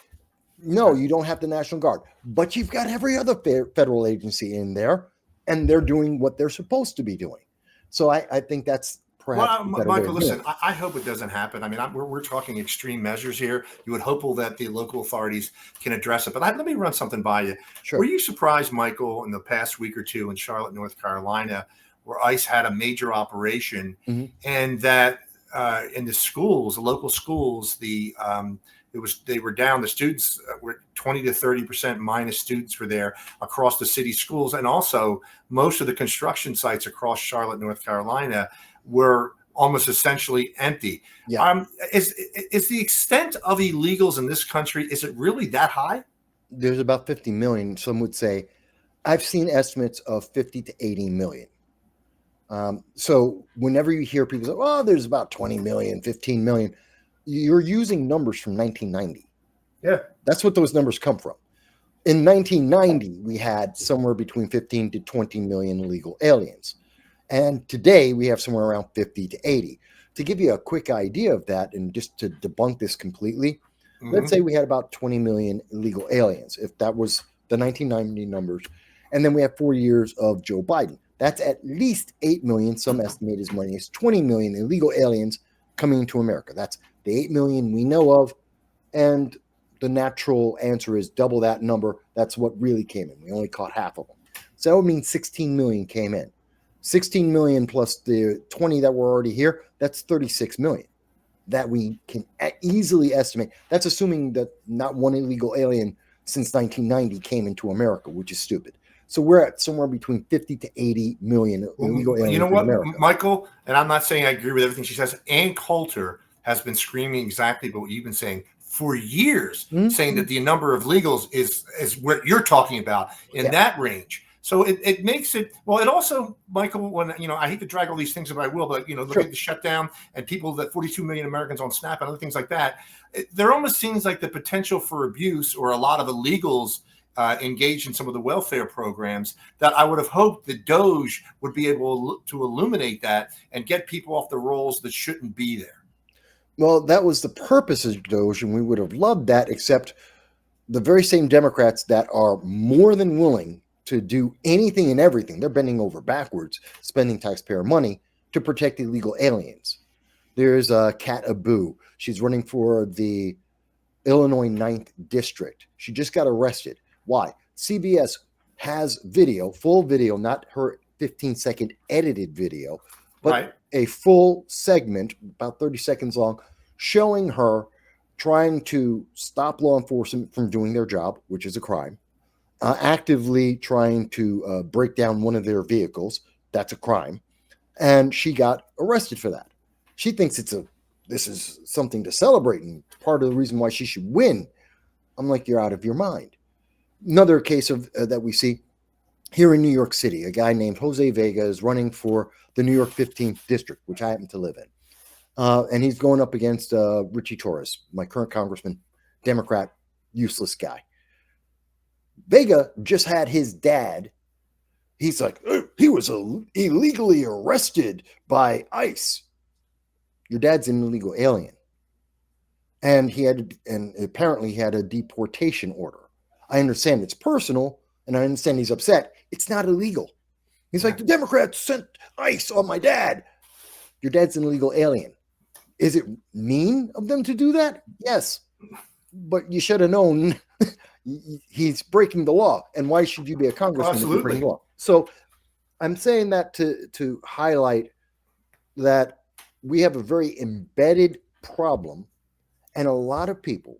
No, you don't have the National Guard, but you've got every other federal agency in there, and they're doing what they're supposed to be doing. So I think that's perhaps. Well, Michael, listen, I hope it doesn't happen. I mean, we're talking extreme measures here. You would hope that the local authorities can address it. But let me run something by you. Sure. Were you surprised, Michael, in the past week or two in Charlotte, North Carolina, where ICE had a major operation, and that in the schools, the local schools, they were down. The students were 20 to 30% minus students were there across the city schools, and also most of the construction sites across Charlotte, North Carolina, were almost essentially empty. Yeah. Is the extent of illegals in this country, is it really that high? There's about 50 million. Some would say, I've seen estimates of 50 to 80 million. So whenever you hear people say, oh, there's about 20 million, 15 million, you're using numbers from 1990. Yeah. That's what those numbers come from. In 1990, we had somewhere between 15 to 20 million illegal aliens. And today we have somewhere around 50 to 80. To give you a quick idea of that, and just to debunk this completely, let's say we had about 20 million illegal aliens, if that was the 1990 numbers. And then we have 4 years of Joe Biden. That's at least 8 million, some estimate as many as 20 million illegal aliens coming into America. That's the 8 million we know of. And the natural answer is double that number. That's what really came in. We only caught half of them. So that would mean 16 million came in. 16 million plus the 20 that were already here, that's 36 million that we can easily estimate. That's assuming that not one illegal alien since 1990 came into America, which is stupid. So we're at somewhere between 50 to 80 million illegal aliens. You know what, in America. Michael, and I'm not saying I agree with everything she says. Ann Coulter has been screaming exactly what you've been saying for years, saying that the number of illegals is what you're talking about in that range. So it makes it, well, it also, Michael, when, I hate to drag all these things if I will, but, look at the shutdown and people, that 42 million Americans on SNAP and other things like that, there almost seems like the potential for abuse, or a lot of illegals engaged in some of the welfare programs, that I would have hoped that DOJ would be able to illuminate that and get people off the rolls that shouldn't be there. Well, that was the purpose of DOJ, and we would have loved that, except the very same Democrats that are more than willing to do anything and everything, they're bending over backwards, spending taxpayer money to protect illegal aliens. There's Kat Abu. She's running for the Illinois 9th District. She just got arrested. Why? CBS has video, full video, not her 15-second edited video, but a full segment, about 30 seconds long, showing her trying to stop law enforcement from doing their job, which is a crime. Actively trying to break down one of their vehicles. That's a crime. And she got arrested for that. She thinks this is something to celebrate and part of the reason why she should win. I'm like, you're out of your mind. Another case of that we see here in New York City, a guy named Jose Vega is running for the New York 15th District, which I happen to live in. And he's going up against Richie Torres, my current congressman, Democrat, useless guy. Vega just had his dad. He's like, he was illegally arrested by ICE. Your dad's an illegal alien. And apparently he had a deportation order. I understand it's personal, and I understand he's upset. It's not illegal. He's like, the Democrats sent ICE on my dad. Your dad's an illegal alien. Is it mean of them to do that? Yes. But you should have known he's breaking the law. And why should you be a congressman if you're breaking the law? So I'm saying that to highlight that we have a very embedded problem, and a lot of people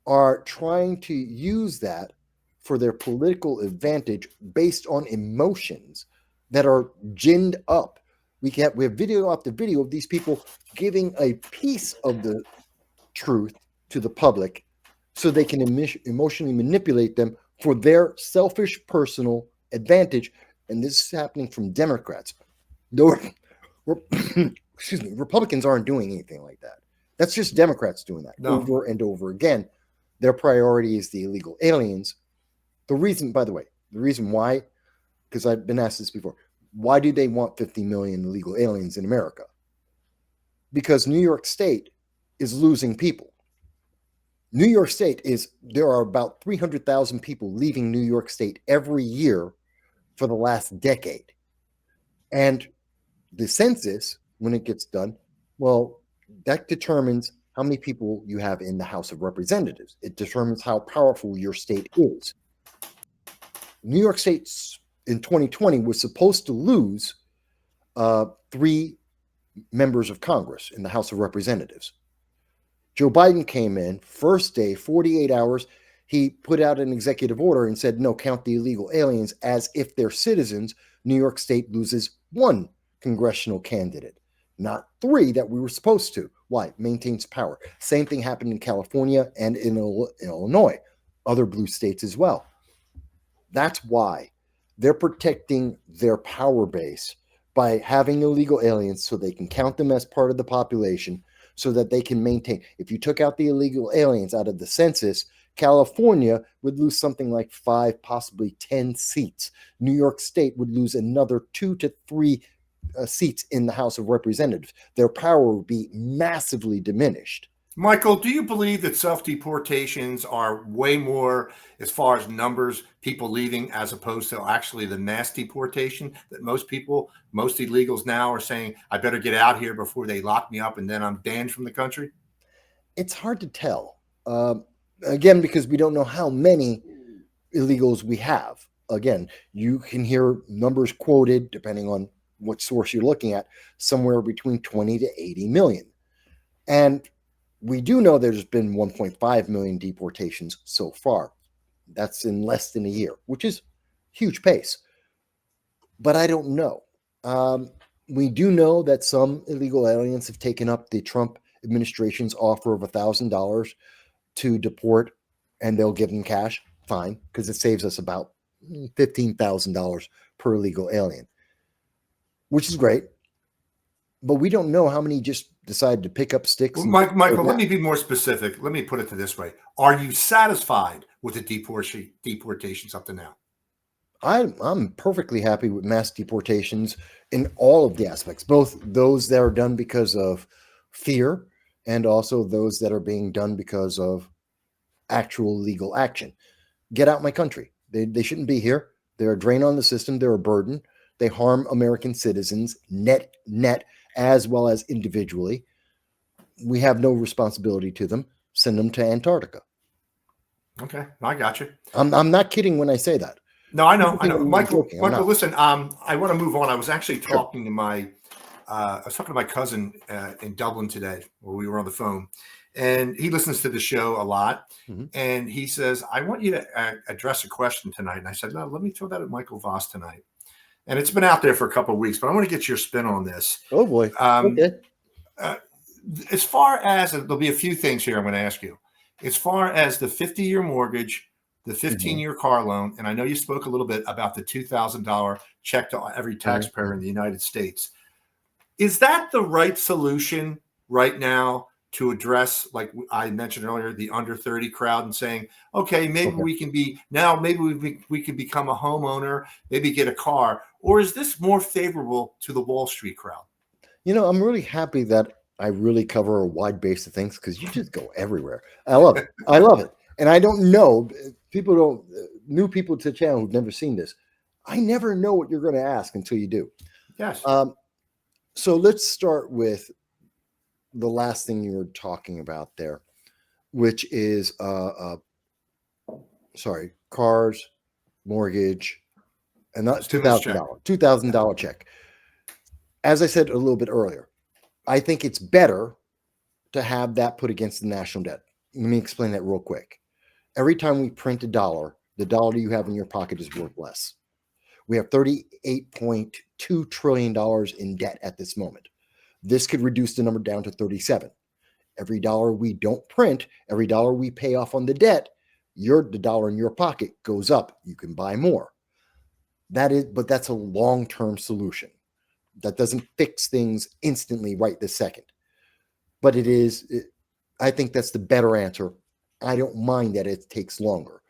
are trying to use that for their political advantage based on emotions that are ginned up. We have video after video of these people giving a piece of the truth to the public so they can emotionally manipulate them for their selfish personal advantage. And this is happening from Democrats. Excuse me, Republicans aren't doing anything like that. That's just Democrats doing that over and over again. Their priority is the illegal aliens. The reason, by the way, why, because I've been asked this before, why do they want 50 million illegal aliens in America? Because New York State is losing people. New York State there are about 300,000 people leaving New York State every year for the last decade. And the census, when it gets done, well, that determines how many people you have in the House of Representatives. It determines how powerful your state is. New York State in 2020 was supposed to lose 3 members of Congress in the House of Representatives. Joe Biden came in, first day, 48 hours, he put out an executive order and said, no, count the illegal aliens as if they're citizens. New York State loses 1 congressional candidate, not 3 that we were supposed to. Why? Maintains power. Same thing happened in California and in Illinois, other blue states as well. That's why they're protecting their power base by having illegal aliens so they can count them as part of the population so that they can maintain. If you took out the illegal aliens out of the census, California would lose something like 5, possibly 10 seats. New York State would lose another 2 to 3 seats in the House of Representatives. Their power would be massively diminished. Michael, do you believe that self-deportations are way more, as far as numbers, people leaving, as opposed to actually the mass deportation that most illegals now are saying, I better get out here before they lock me up and then I'm banned from the country? It's hard to tell. Again, because we don't know how many illegals we have. Again, you can hear numbers quoted, depending on what source you're looking at, somewhere between 20 to 80 million. And we do know there's been 1.5 million deportations so far. That's in less than a year, which is huge pace. But I don't know. We do know that some illegal aliens have taken up the Trump administration's offer of $1,000 to deport, and they'll give them cash. Fine, because it saves us about $15,000 per illegal alien, which is great. But we don't know how many just decided to pick up sticks. Well, Michael, let me be more specific. Let me put it to this way. Are you satisfied with the deportations up to now? I'm perfectly happy with mass deportations in all of the aspects, both those that are done because of fear and also those that are being done because of actual legal action. Get out my country. They shouldn't be here. They're a drain on the system. They're a burden. They harm American citizens net, as well as individually. We have no responsibility to them. Send them to Antarctica. Okay, I got you. I'm not kidding when I say that. No, I know. Michael, listen, I want to move on. I was actually talking to my cousin in Dublin today, where we were on the phone, and he listens to the show a lot. Mm-hmm. And he says, I want you to address a question tonight. And I said, no, let me throw that at Michael Vass tonight. And it's been out there for a couple of weeks, but I want to get your spin on this. Oh, boy. Okay. As far as, there'll be a few things here I'm going to ask you. As far as the 50-year mortgage, the 15-year car loan, and I know you spoke a little bit about the $2,000 check to every taxpayer in the United States. Is that the right solution right now to address, like I mentioned earlier, the under 30 crowd, and saying, okay, maybe we can be now, maybe we can become a homeowner, maybe get a car, or is this more favorable to the Wall Street crowd? You know, I'm really happy that I really cover a wide base of things because you just go everywhere. I love it. I love it. And I don't know, new people to the channel who've never seen this. I never know what you're going to ask until you do. Yes. So let's start with the last thing you were talking about there, which is cars, mortgage, and not $2,000 check. As I said a little bit earlier, I think it's better to have that put against the national debt. Let me explain that real quick. Every time we print a dollar, the dollar you have in your pocket is worth less. We have $38.2 trillion in debt at this moment. This could reduce the number down to 37. Every dollar we don't print, every dollar we pay off on the debt, the dollar in your pocket goes up. You can buy more. But that's a long-term solution. That doesn't fix things instantly right this second. But I think that's the better answer. I don't mind that it takes longer.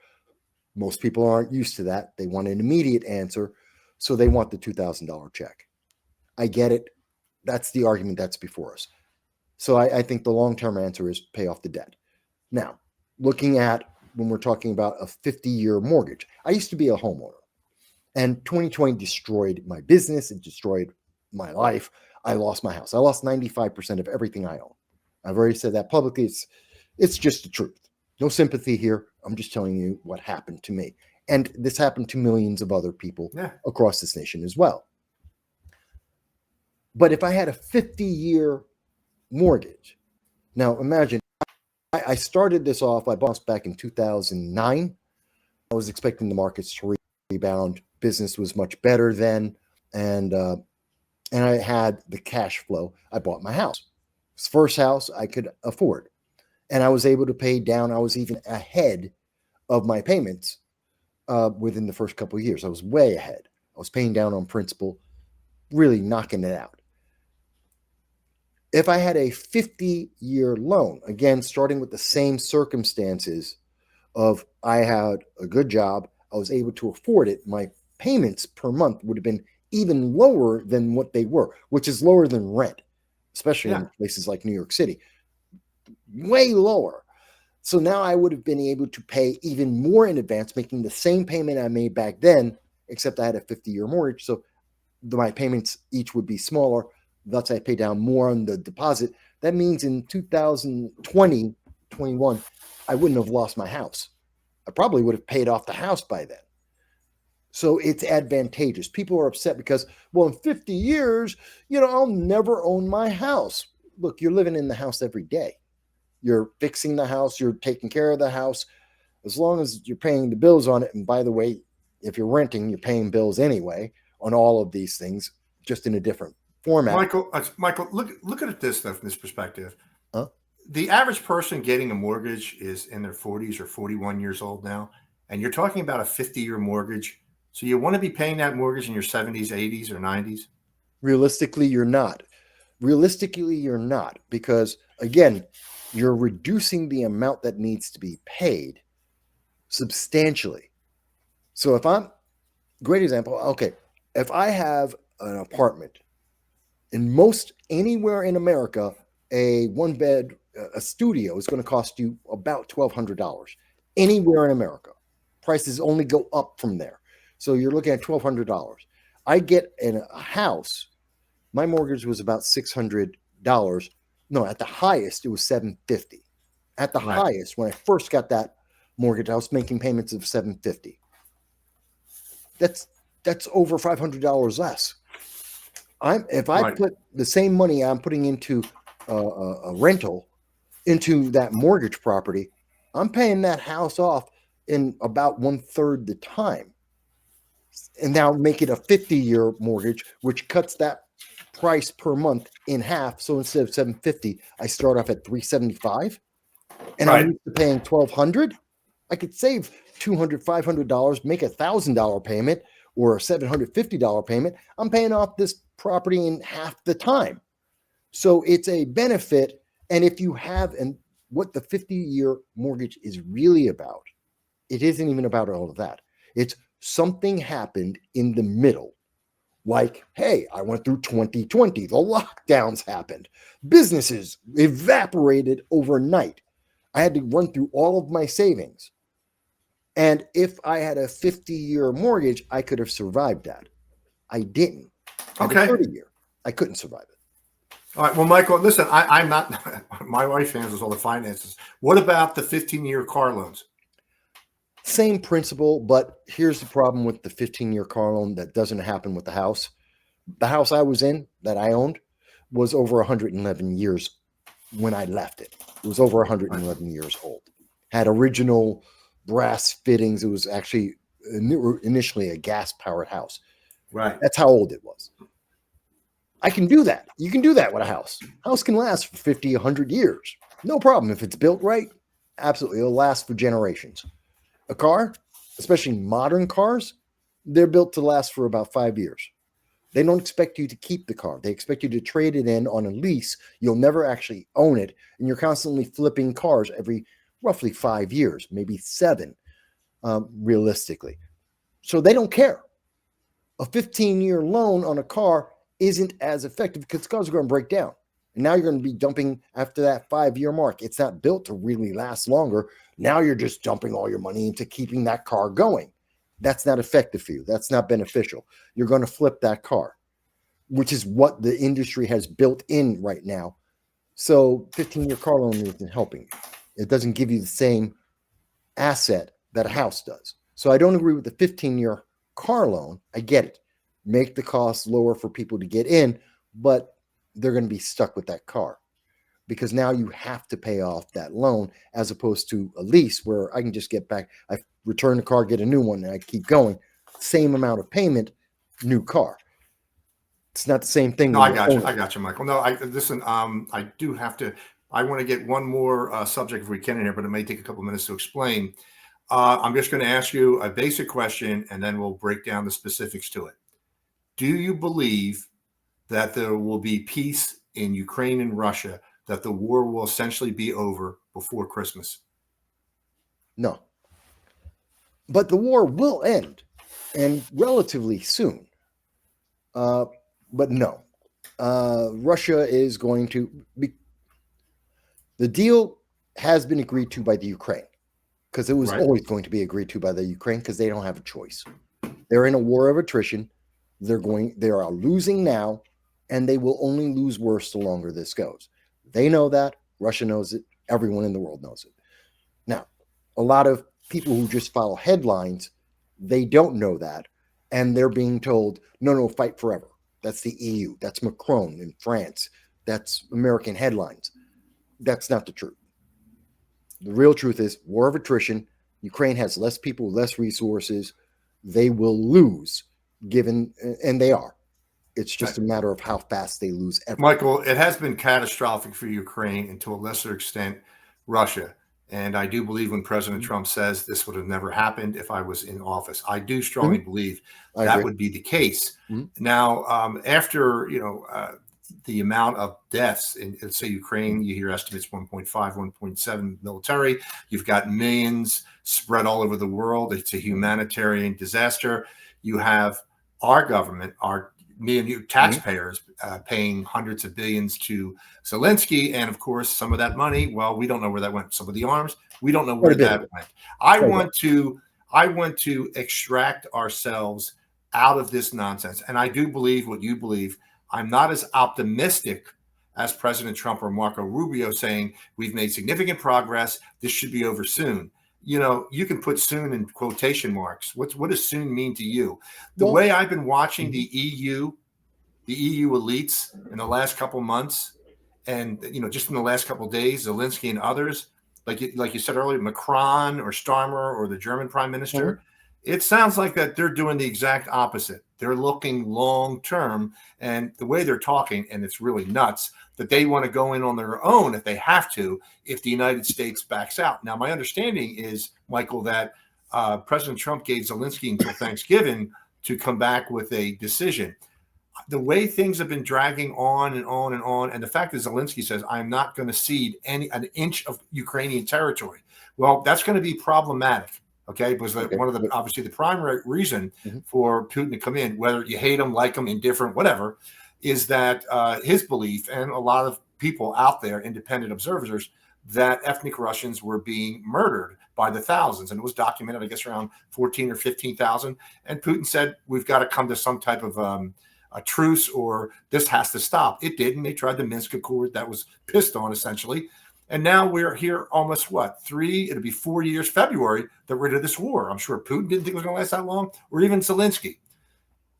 Most people aren't used to that. They want an immediate answer, so they want the $2,000 check. I get it. That's the argument that's before us. So I think the long-term answer is pay off the debt. Now, looking at when we're talking about a 50-year mortgage, I used to be a homeowner, and 2020 destroyed my business. It destroyed my life. I lost my house. I lost 95% of everything I own. I've already said that publicly. It's just the truth. No sympathy here. I'm just telling you what happened to me. And this happened to millions of other people across this nation as well. But if I had a 50-year mortgage, now imagine, I started this off, I bought back in 2009. I was expecting the markets to rebound. Business was much better then. And I had the cash flow. I bought my house. It's the first house I could afford. And I was able to pay down. I was even ahead of my payments within the first couple of years. I was way ahead. I was paying down on principal, really knocking it out. If I had a 50-year loan, again, starting with the same circumstances of I had a good job, I was able to afford it, my payments per month would have been even lower than what they were, which is lower than rent, especially in places like New York City. Way lower. So now I would have been able to pay even more in advance, making the same payment I made back then, except I had a 50-year mortgage. So my payments each would be smaller. Thus, I pay down more on the deposit. That means in 2020, 21, I wouldn't have lost my house. I probably would have paid off the house by then. So it's advantageous. People are upset because, well, in 50 years, I'll never own my house. Look, you're living in the house every day. You're fixing the house. You're taking care of the house. As long as you're paying the bills on it. And by the way, if you're renting, you're paying bills anyway on all of these things, just in a different format. Michael, look at it this though, from this perspective. Huh? The average person getting a mortgage is in their 40s or 41 years old now. And you're talking about a 50-year mortgage. So you want to be paying that mortgage in your 70s, 80s, or 90s? Realistically, you're not. Because, again, you're reducing the amount that needs to be paid substantially. So great example, okay, if I have an apartment, anywhere in America, a one-bed, a studio is going to cost you about $1,200. Anywhere in America. Prices only go up from there. So you're looking at $1,200. I get in a house, my mortgage was about $600. No, at the highest, it was $750. At the highest, when I first got that mortgage, I was making payments of $750. That's over $500 less. If I put the same money I'm putting into a rental into that mortgage property, I'm paying that house off in about 1/3 the time. And now make it a 50-year mortgage, which cuts that price per month in half. So instead of $750, I start off at $375, and I'm used to paying $1,200. I could save $200, $500, make a $1,000 payment or a $750 payment. I'm paying off this property in half the time. So it's a benefit. And if you have, and what the 50-year mortgage is really about, it isn't even about all of that. It's something happened in the middle. Like, hey, I went through 2020. The lockdowns happened. Businesses evaporated overnight. I had to run through all of my savings. And if I had a 50-year mortgage, I could have survived that. I didn't. I had a Okay. 30-year. I couldn't survive it. All right. Well, Michael, listen, I'm not, my wife handles all the finances. What about the 15-year car loans? Same principle, but here's the problem with the 15-year car loan that doesn't happen with the house. The house I was in that I owned was over 111 years when I left it. It was over 111 years old. Had original brass fittings. It was actually initially a gas-powered house. Right. That's how old it was. I can do that. You can do that with a house. House can last for 50, 100 years. No problem. If it's built right, absolutely. It'll last for generations. A car, especially modern cars, they're built to last for about 5 years. They don't expect you to keep the car. They expect you to trade it in on a lease. You'll never actually own it. And you're constantly flipping cars every roughly 5 years, maybe 7, realistically. So they don't care. A 15-year loan on a car isn't as effective because cars are going to break down. And now you're going to be dumping after that 5-year mark. It's not built to really last longer. Now you're just dumping all your money into keeping that car going. That's not effective for you. That's not beneficial. You're going to flip that car, which is what the industry has built in right now. So 15-year car loan isn't helping you. It doesn't give you the same asset that a house does. So I don't agree with the 15-year car loan. I get it. Make the cost lower for people to get in, but they're going to be stuck with that car because now you have to pay off that loan as opposed to a lease where I can just get back. I return the car, get a new one, and I keep going. Same amount of payment, new car. It's not the same thing. No, I got you. I got you, Michael. No, listen. I do have to. I want to get one more subject if we can in here, but it may take a couple minutes to explain. I'm just going to ask you a basic question, and then we'll break down the specifics to it. Do you believe that there will be peace in Ukraine and Russia, that the war will essentially be over before Christmas? No. But the war will end, and relatively soon. But no. Russia is going to be. The deal has been agreed to by the Ukraine because it was always going to be agreed to by the Ukraine because they don't have a choice. They're in a war of attrition. They are losing now, and they will only lose worse the longer this goes. They know that. Russia knows it. Everyone in the world knows it. Now, a lot of people who just follow headlines, they don't know that, and they're being told, no, fight forever. That's the EU. That's Macron in France. That's American headlines. That's not the truth. The real truth is war of attrition. Ukraine has less people, less resources. They will lose. And they are. It's just a matter of how fast they lose everything. Michael, it has been catastrophic for Ukraine and to a lesser extent, Russia. And I do believe when President Trump says this would have never happened if I was in office, I do strongly believe that would be the case. Now, after, the amount of deaths in, let's say, Ukraine, you hear estimates 1.5, 1.7 military. You've got millions spread all over the world. It's a humanitarian disaster. You have our government, me and you taxpayers paying hundreds of billions to Zelensky. And of course, some of that money, well, we don't know where that went. Some of the arms, we don't know where that went. I want to extract ourselves out of this nonsense. And I do believe what you believe. I'm not as optimistic as President Trump or Marco Rubio saying we've made significant progress. This should be over soon. You can put soon in quotation marks. What does soon mean to you? The way I've been watching the EU elites in the last couple months, and just in the last couple of days, Zelensky and others, like you said earlier, Macron or Starmer or the German Prime Minister, it sounds like that they're doing the exact opposite. They're looking long term, and the way they're talking, and it's really nuts, that they want to go in on their own if they have to, if the United States backs out. Now, my understanding is, Michael, that President Trump gave Zelensky until Thanksgiving to come back with a decision. The way things have been dragging on and on and on, and the fact that Zelensky says, I'm not going to cede an inch of Ukrainian territory. Well, that's going to be problematic. Okay, because one of the obviously the primary reason for Putin to come in, whether you hate him, like him, indifferent, whatever, is that his belief, and a lot of people out there, independent observers, that ethnic Russians were being murdered by the thousands. And it was documented, I guess, around 14 or 15,000. And Putin said, we've got to come to some type of a truce, or this has to stop. It didn't. They tried the Minsk Accord. That was pissed on, essentially. And now we're here almost, it'll be 4 years, February, that we're into this war. I'm sure Putin didn't think it was going to last that long, or even Zelensky.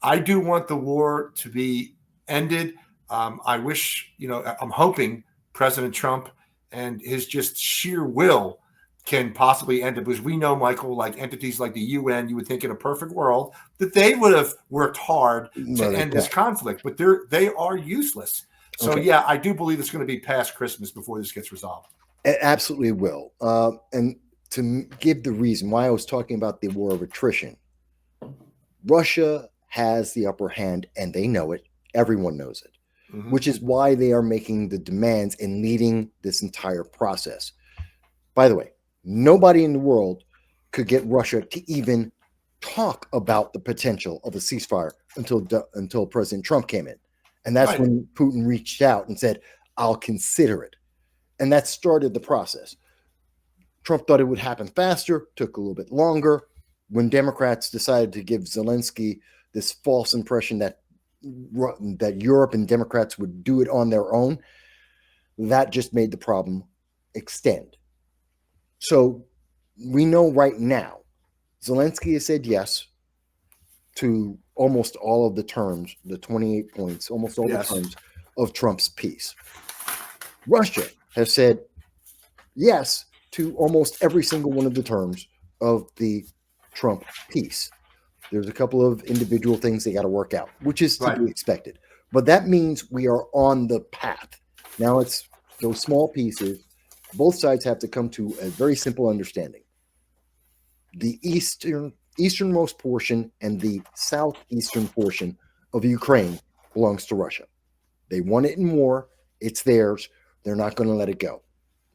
I do want the war to be ended. I wish, I'm hoping President Trump and his just sheer will can possibly end it, because we know, Michael, like entities like the UN, you would think in a perfect world that they would have worked hard to end this conflict, but they are useless. So, yeah, I do believe it's going to be past Christmas before this gets resolved. It absolutely will. And to give the reason why I was talking about the war of attrition, Russia has the upper hand, and they know it. Everyone knows it. Which is why they are making the demands and leading this entire process. By the way, nobody in the world could get Russia to even talk about the potential of a ceasefire until President Trump came in. And that's when Putin reached out and said, I'll consider it. And that started the process. Trump thought it would happen faster, took a little bit longer. When Democrats decided to give Zelensky this false impression that Europe and Democrats would do it on their own, that just made the problem extend. So we know right now, Zelensky has said yes to almost all of the terms, the 28 points, almost all the terms of Trump's peace. Russia has said yes to almost every single one of the terms of the Trump peace. There's a couple of individual things they got to work out, which is to be expected. But that means we are on the path. Now it's those small pieces. Both sides have to come to a very simple understanding. The easternmost portion and the southeastern portion of Ukraine belongs to Russia. They won it in war. It's theirs. They're not going to let it go.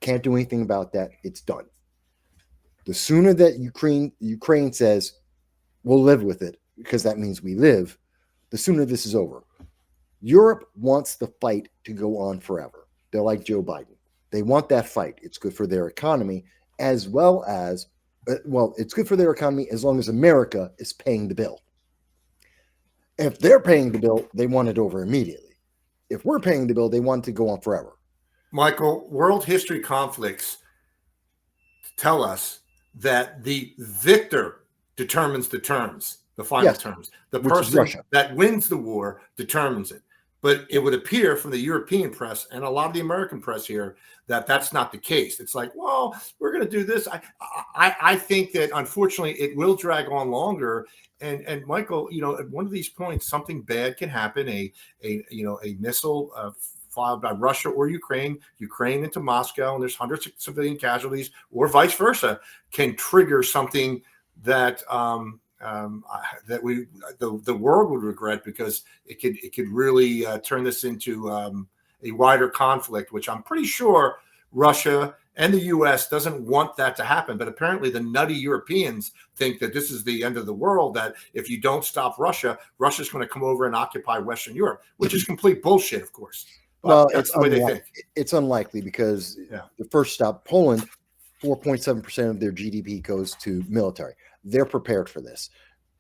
Can't do anything about that. It's done. The sooner that Ukraine says, we'll live with it because that means we live, the sooner this is over. Europe wants the fight to go on forever. They're like Joe Biden. They want that fight. It's good for their economy as well as, it's good for their economy as long as America is paying the bill. If they're paying the bill, they want it over immediately. If we're paying the bill, they want it to go on forever. Michael, world history conflicts tell us that the victor determines the terms, the final terms. The person that wins the war determines it. But it would appear from the European press and a lot of the American press here that that's not the case. It's like, well, we're going to do this. I think that unfortunately it will drag on longer. And Michael, at one of these points, something bad can happen. A missile fired by Russia or Ukraine into Moscow, and there's hundreds of civilian casualties, or vice versa, can trigger something that the world would regret, because it could really turn this into a wider conflict, which I'm pretty sure Russia and the U.S. doesn't want that to happen. But apparently the nutty Europeans think that this is the end of the world, that if you don't stop Russia, Russia's going to come over and occupy Western Europe, which is complete bullshit, of course. But well, it's unlikely because the first stop, Poland, 4.7% of their GDP goes to military. They're prepared for this.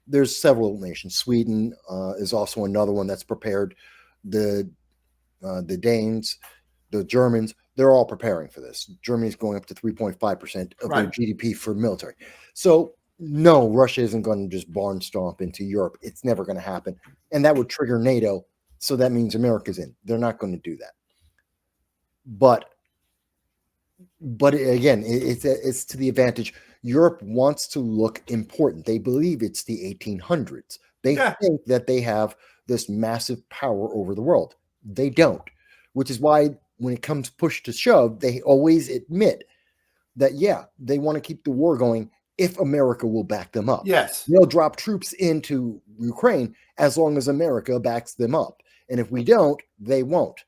There's several nations. Sweden is also another one that's prepared. The Danes, the Germans, they're all preparing for this. Germany's going up to 3.5% of their GDP for military. So no, Russia isn't going to just barn stomp into Europe. It's never going to happen. And that would trigger NATO. So that means America's in. They're not going to do that. But again, it's to the advantage. Europe wants to look important. They believe it's the 1800s. They think that they have this massive power over the world. They don't, which is why when it comes push to shove, they always admit that, they want to keep the war going if America will back them up. Yes. They'll drop troops into Ukraine as long as America backs them up. And if we don't, they won't.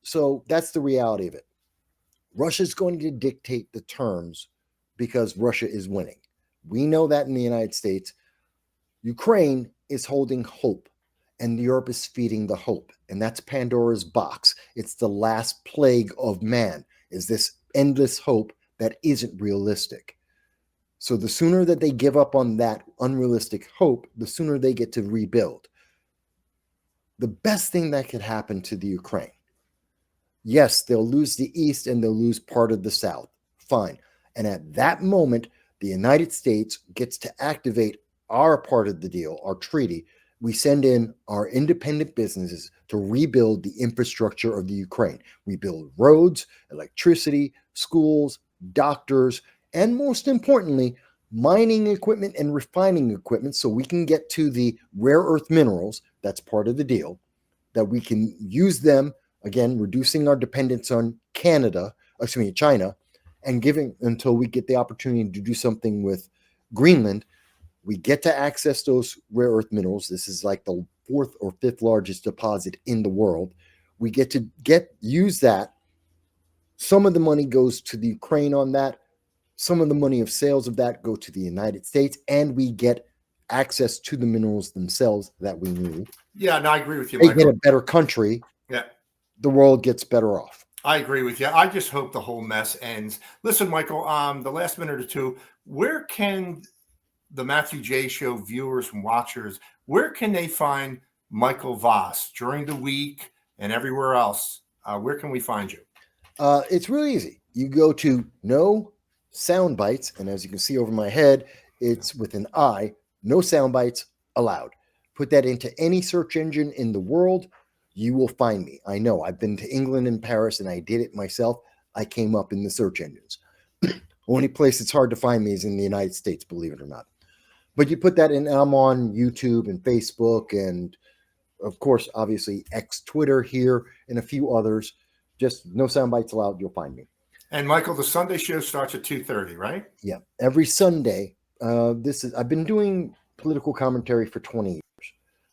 So that's the reality of it. Russia's going to dictate the terms because Russia is winning. We know that in the United States. Ukraine is holding hope, and Europe is feeding the hope. And that's Pandora's box. It's the last plague of man, is this endless hope that isn't realistic. So the sooner that they give up on that unrealistic hope, the sooner they get to rebuild. The best thing that could happen to the Ukraine, yes, they'll lose the East and they'll lose part of the South. Fine. And at that moment, the United States gets to activate our part of the deal, our treaty. We send in our independent businesses to rebuild the infrastructure of the Ukraine. We build roads, electricity, schools, doctors, and most importantly, mining equipment and refining equipment so we can get to the rare earth minerals. That's part of the deal, that we can use them, again, reducing our dependence on China, and giving until we get the opportunity to do something with Greenland. We get to access those rare earth minerals. This is like the 4th or 5th largest deposit in the world. We get to use that. Some of the money goes to the Ukraine on that. Some of the money of sales of that go to the United States, and we get access to the minerals themselves that we need. Yeah, no, I agree with you, They Michael. get a better country. Yeah. The world gets better off. I agree with you. I just hope the whole mess ends. Listen, Michael, the last minute or two, where can the Matthew J. Show viewers and watchers, where can they find Michael Vass during the week and everywhere else? Where can we find you? It's really easy. You go to No Soundbites, and as you can see over my head, it's with an I, No Soundbites Allowed. Put that into any search engine in the world, you will find me. I know. I've been to England and Paris, and I did it myself. I came up in the search engines. Only place it's hard to find me is in the United States, believe it or not. But you put that in, I'm on YouTube and Facebook and, of course, obviously X, Twitter here, and a few others. Just No Soundbites Allowed, you'll find me. And Michael, the Sunday show starts at 2:30, right? Yeah, every Sunday. I've been doing political commentary for 20 years.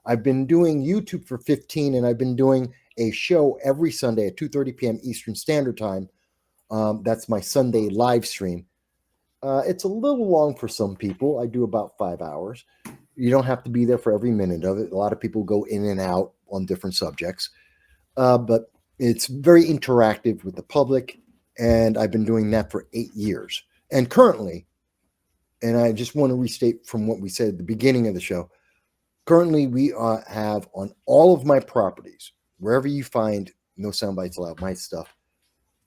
I've been doing YouTube for 15, and I've been doing a show every Sunday at 2:30 p.m. Eastern Standard Time. That's my Sunday live stream. It's a little long for some people. I do about 5 hours. You don't have to be there for every minute of it. A lot of people go in and out on different subjects. But it's very interactive with the public, and I've been doing that for 8 years. And currently, and I just want to restate from what we said at the beginning of the show, currently we have on all of my properties, wherever you find No Soundbites Allowed, my stuff,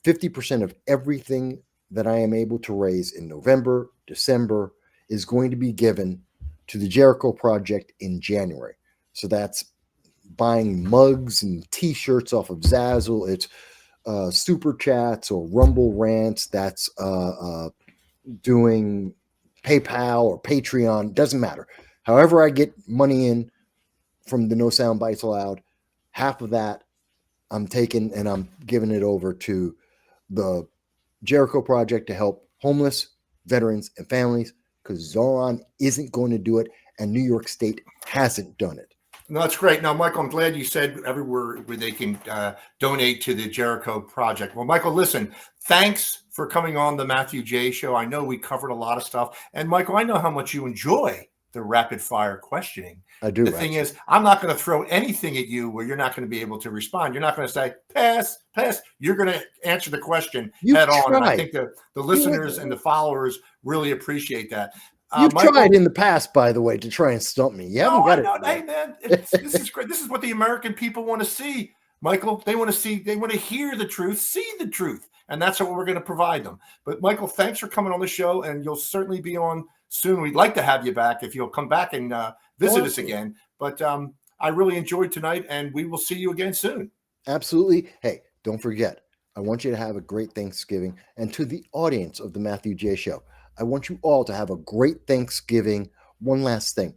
50% of everything that I am able to raise in November, December is going to be given to the Jericho Project in January. So that's buying mugs and t-shirts off of Zazzle. It's super chats or Rumble rants. That's doing PayPal or Patreon. Doesn't matter. However I get money in from the No Soundbites Allowed, half of that I'm taking and I'm giving it over to the Jericho Project to help homeless, veterans, and families, because Zorhan isn't going to do it, and New York State hasn't done it. No, that's great. Now, Michael, I'm glad you said everywhere where they can donate to the Jericho Project. Well, Michael, listen, thanks for coming on the Matthew J. Show. I know we covered a lot of stuff. And, Michael, I know how much you enjoy the rapid-fire questioning. I do. The thing is, I'm not going to throw anything at you where you're not going to be able to respond. You're not going to say, pass. You're going to answer the question head on. And I think the listeners and the followers really appreciate that. You've tried in the past, by the way, to try and stump me. You haven't got it. Hey, man, this is great. This is what the American people want to see, Michael. They want to hear the truth, see the truth. And that's what we're going to provide them. But, Michael, thanks for coming on the show, and you'll certainly be on soon. We'd like to have you back if you'll come back and visit us again. But I really enjoyed tonight, and we will see you again soon. Absolutely. Hey, don't forget, I want you to have a great Thanksgiving. And to the audience of the Matthew J. Show, I want you all to have a great Thanksgiving. One last thing.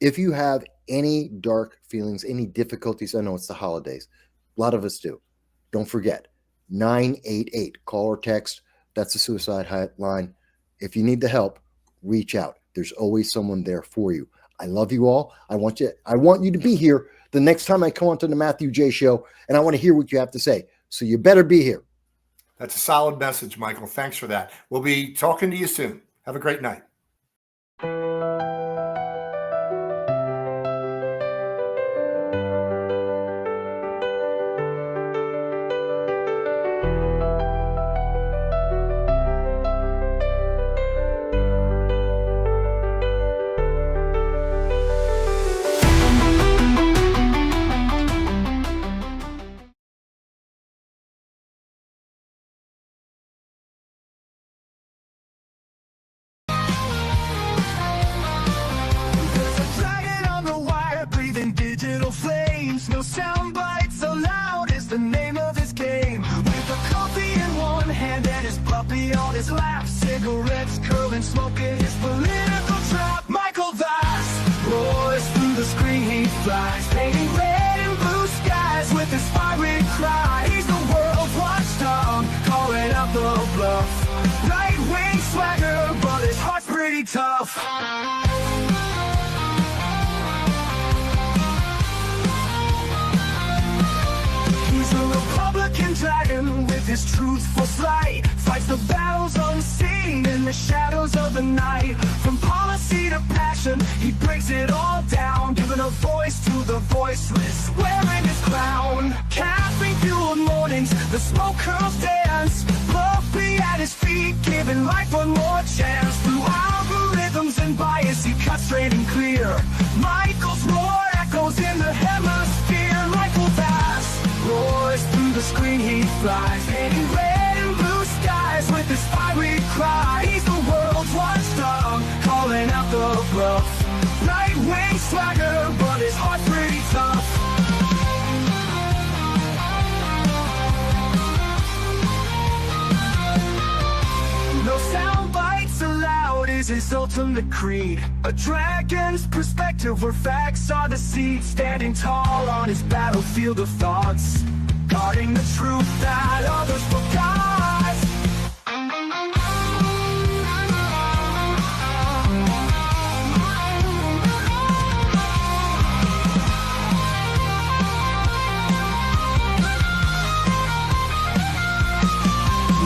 If you have any dark feelings, any difficulties, I know it's the holidays. A lot of us do. Don't forget, 988. Call or text. That's the suicide hotline. If you need the help, reach out. There's always someone there for you. I love you all. I want you to be here the next time I come onto the Matthew J. Show, and I want to hear what you have to say. So you better be here. That's a solid message, Michael. Thanks for that. We'll be talking to you soon. Have a great night. name of his game. With a coffee in one hand and his puppy on his lap, cigarettes curling, smoking his political trap. Michael Vass roars through the screen, he flies, painting red and blue skies with his fiery cry. He's the world's watchdog, calling out the bluff. Right-wing swagger, but his heart's pretty tough. He's a Republican dragon with his truthful slight, fights the battles unseen in the shadows of the night. From policy to passion, he breaks it all down, giving a voice to the voiceless, wearing his crown. Caffeine-fueled mornings, the smoke curls dance, Puppy at his feet, giving life one more chance. Through algorithms and bias, he cuts straight and clear. Michael's roar echoes in the hemisphere. Michael Vass roars through the screen, he flies, painting red and blue skies with his fiery cry. He's the world's watchdog, calling out the bluff. Right-wing swagger, but his heart's pretty tough. No soundbites allowed is his ultimate creed. A dragon's perspective where facts are the seed. Standing tall on his battlefield of thoughts, guarding the truth that others forgot.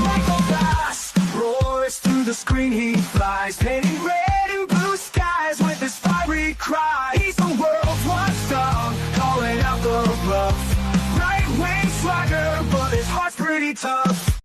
Michael Vass roars through the screen, he flies, painting red and blue skies with his fiery cry.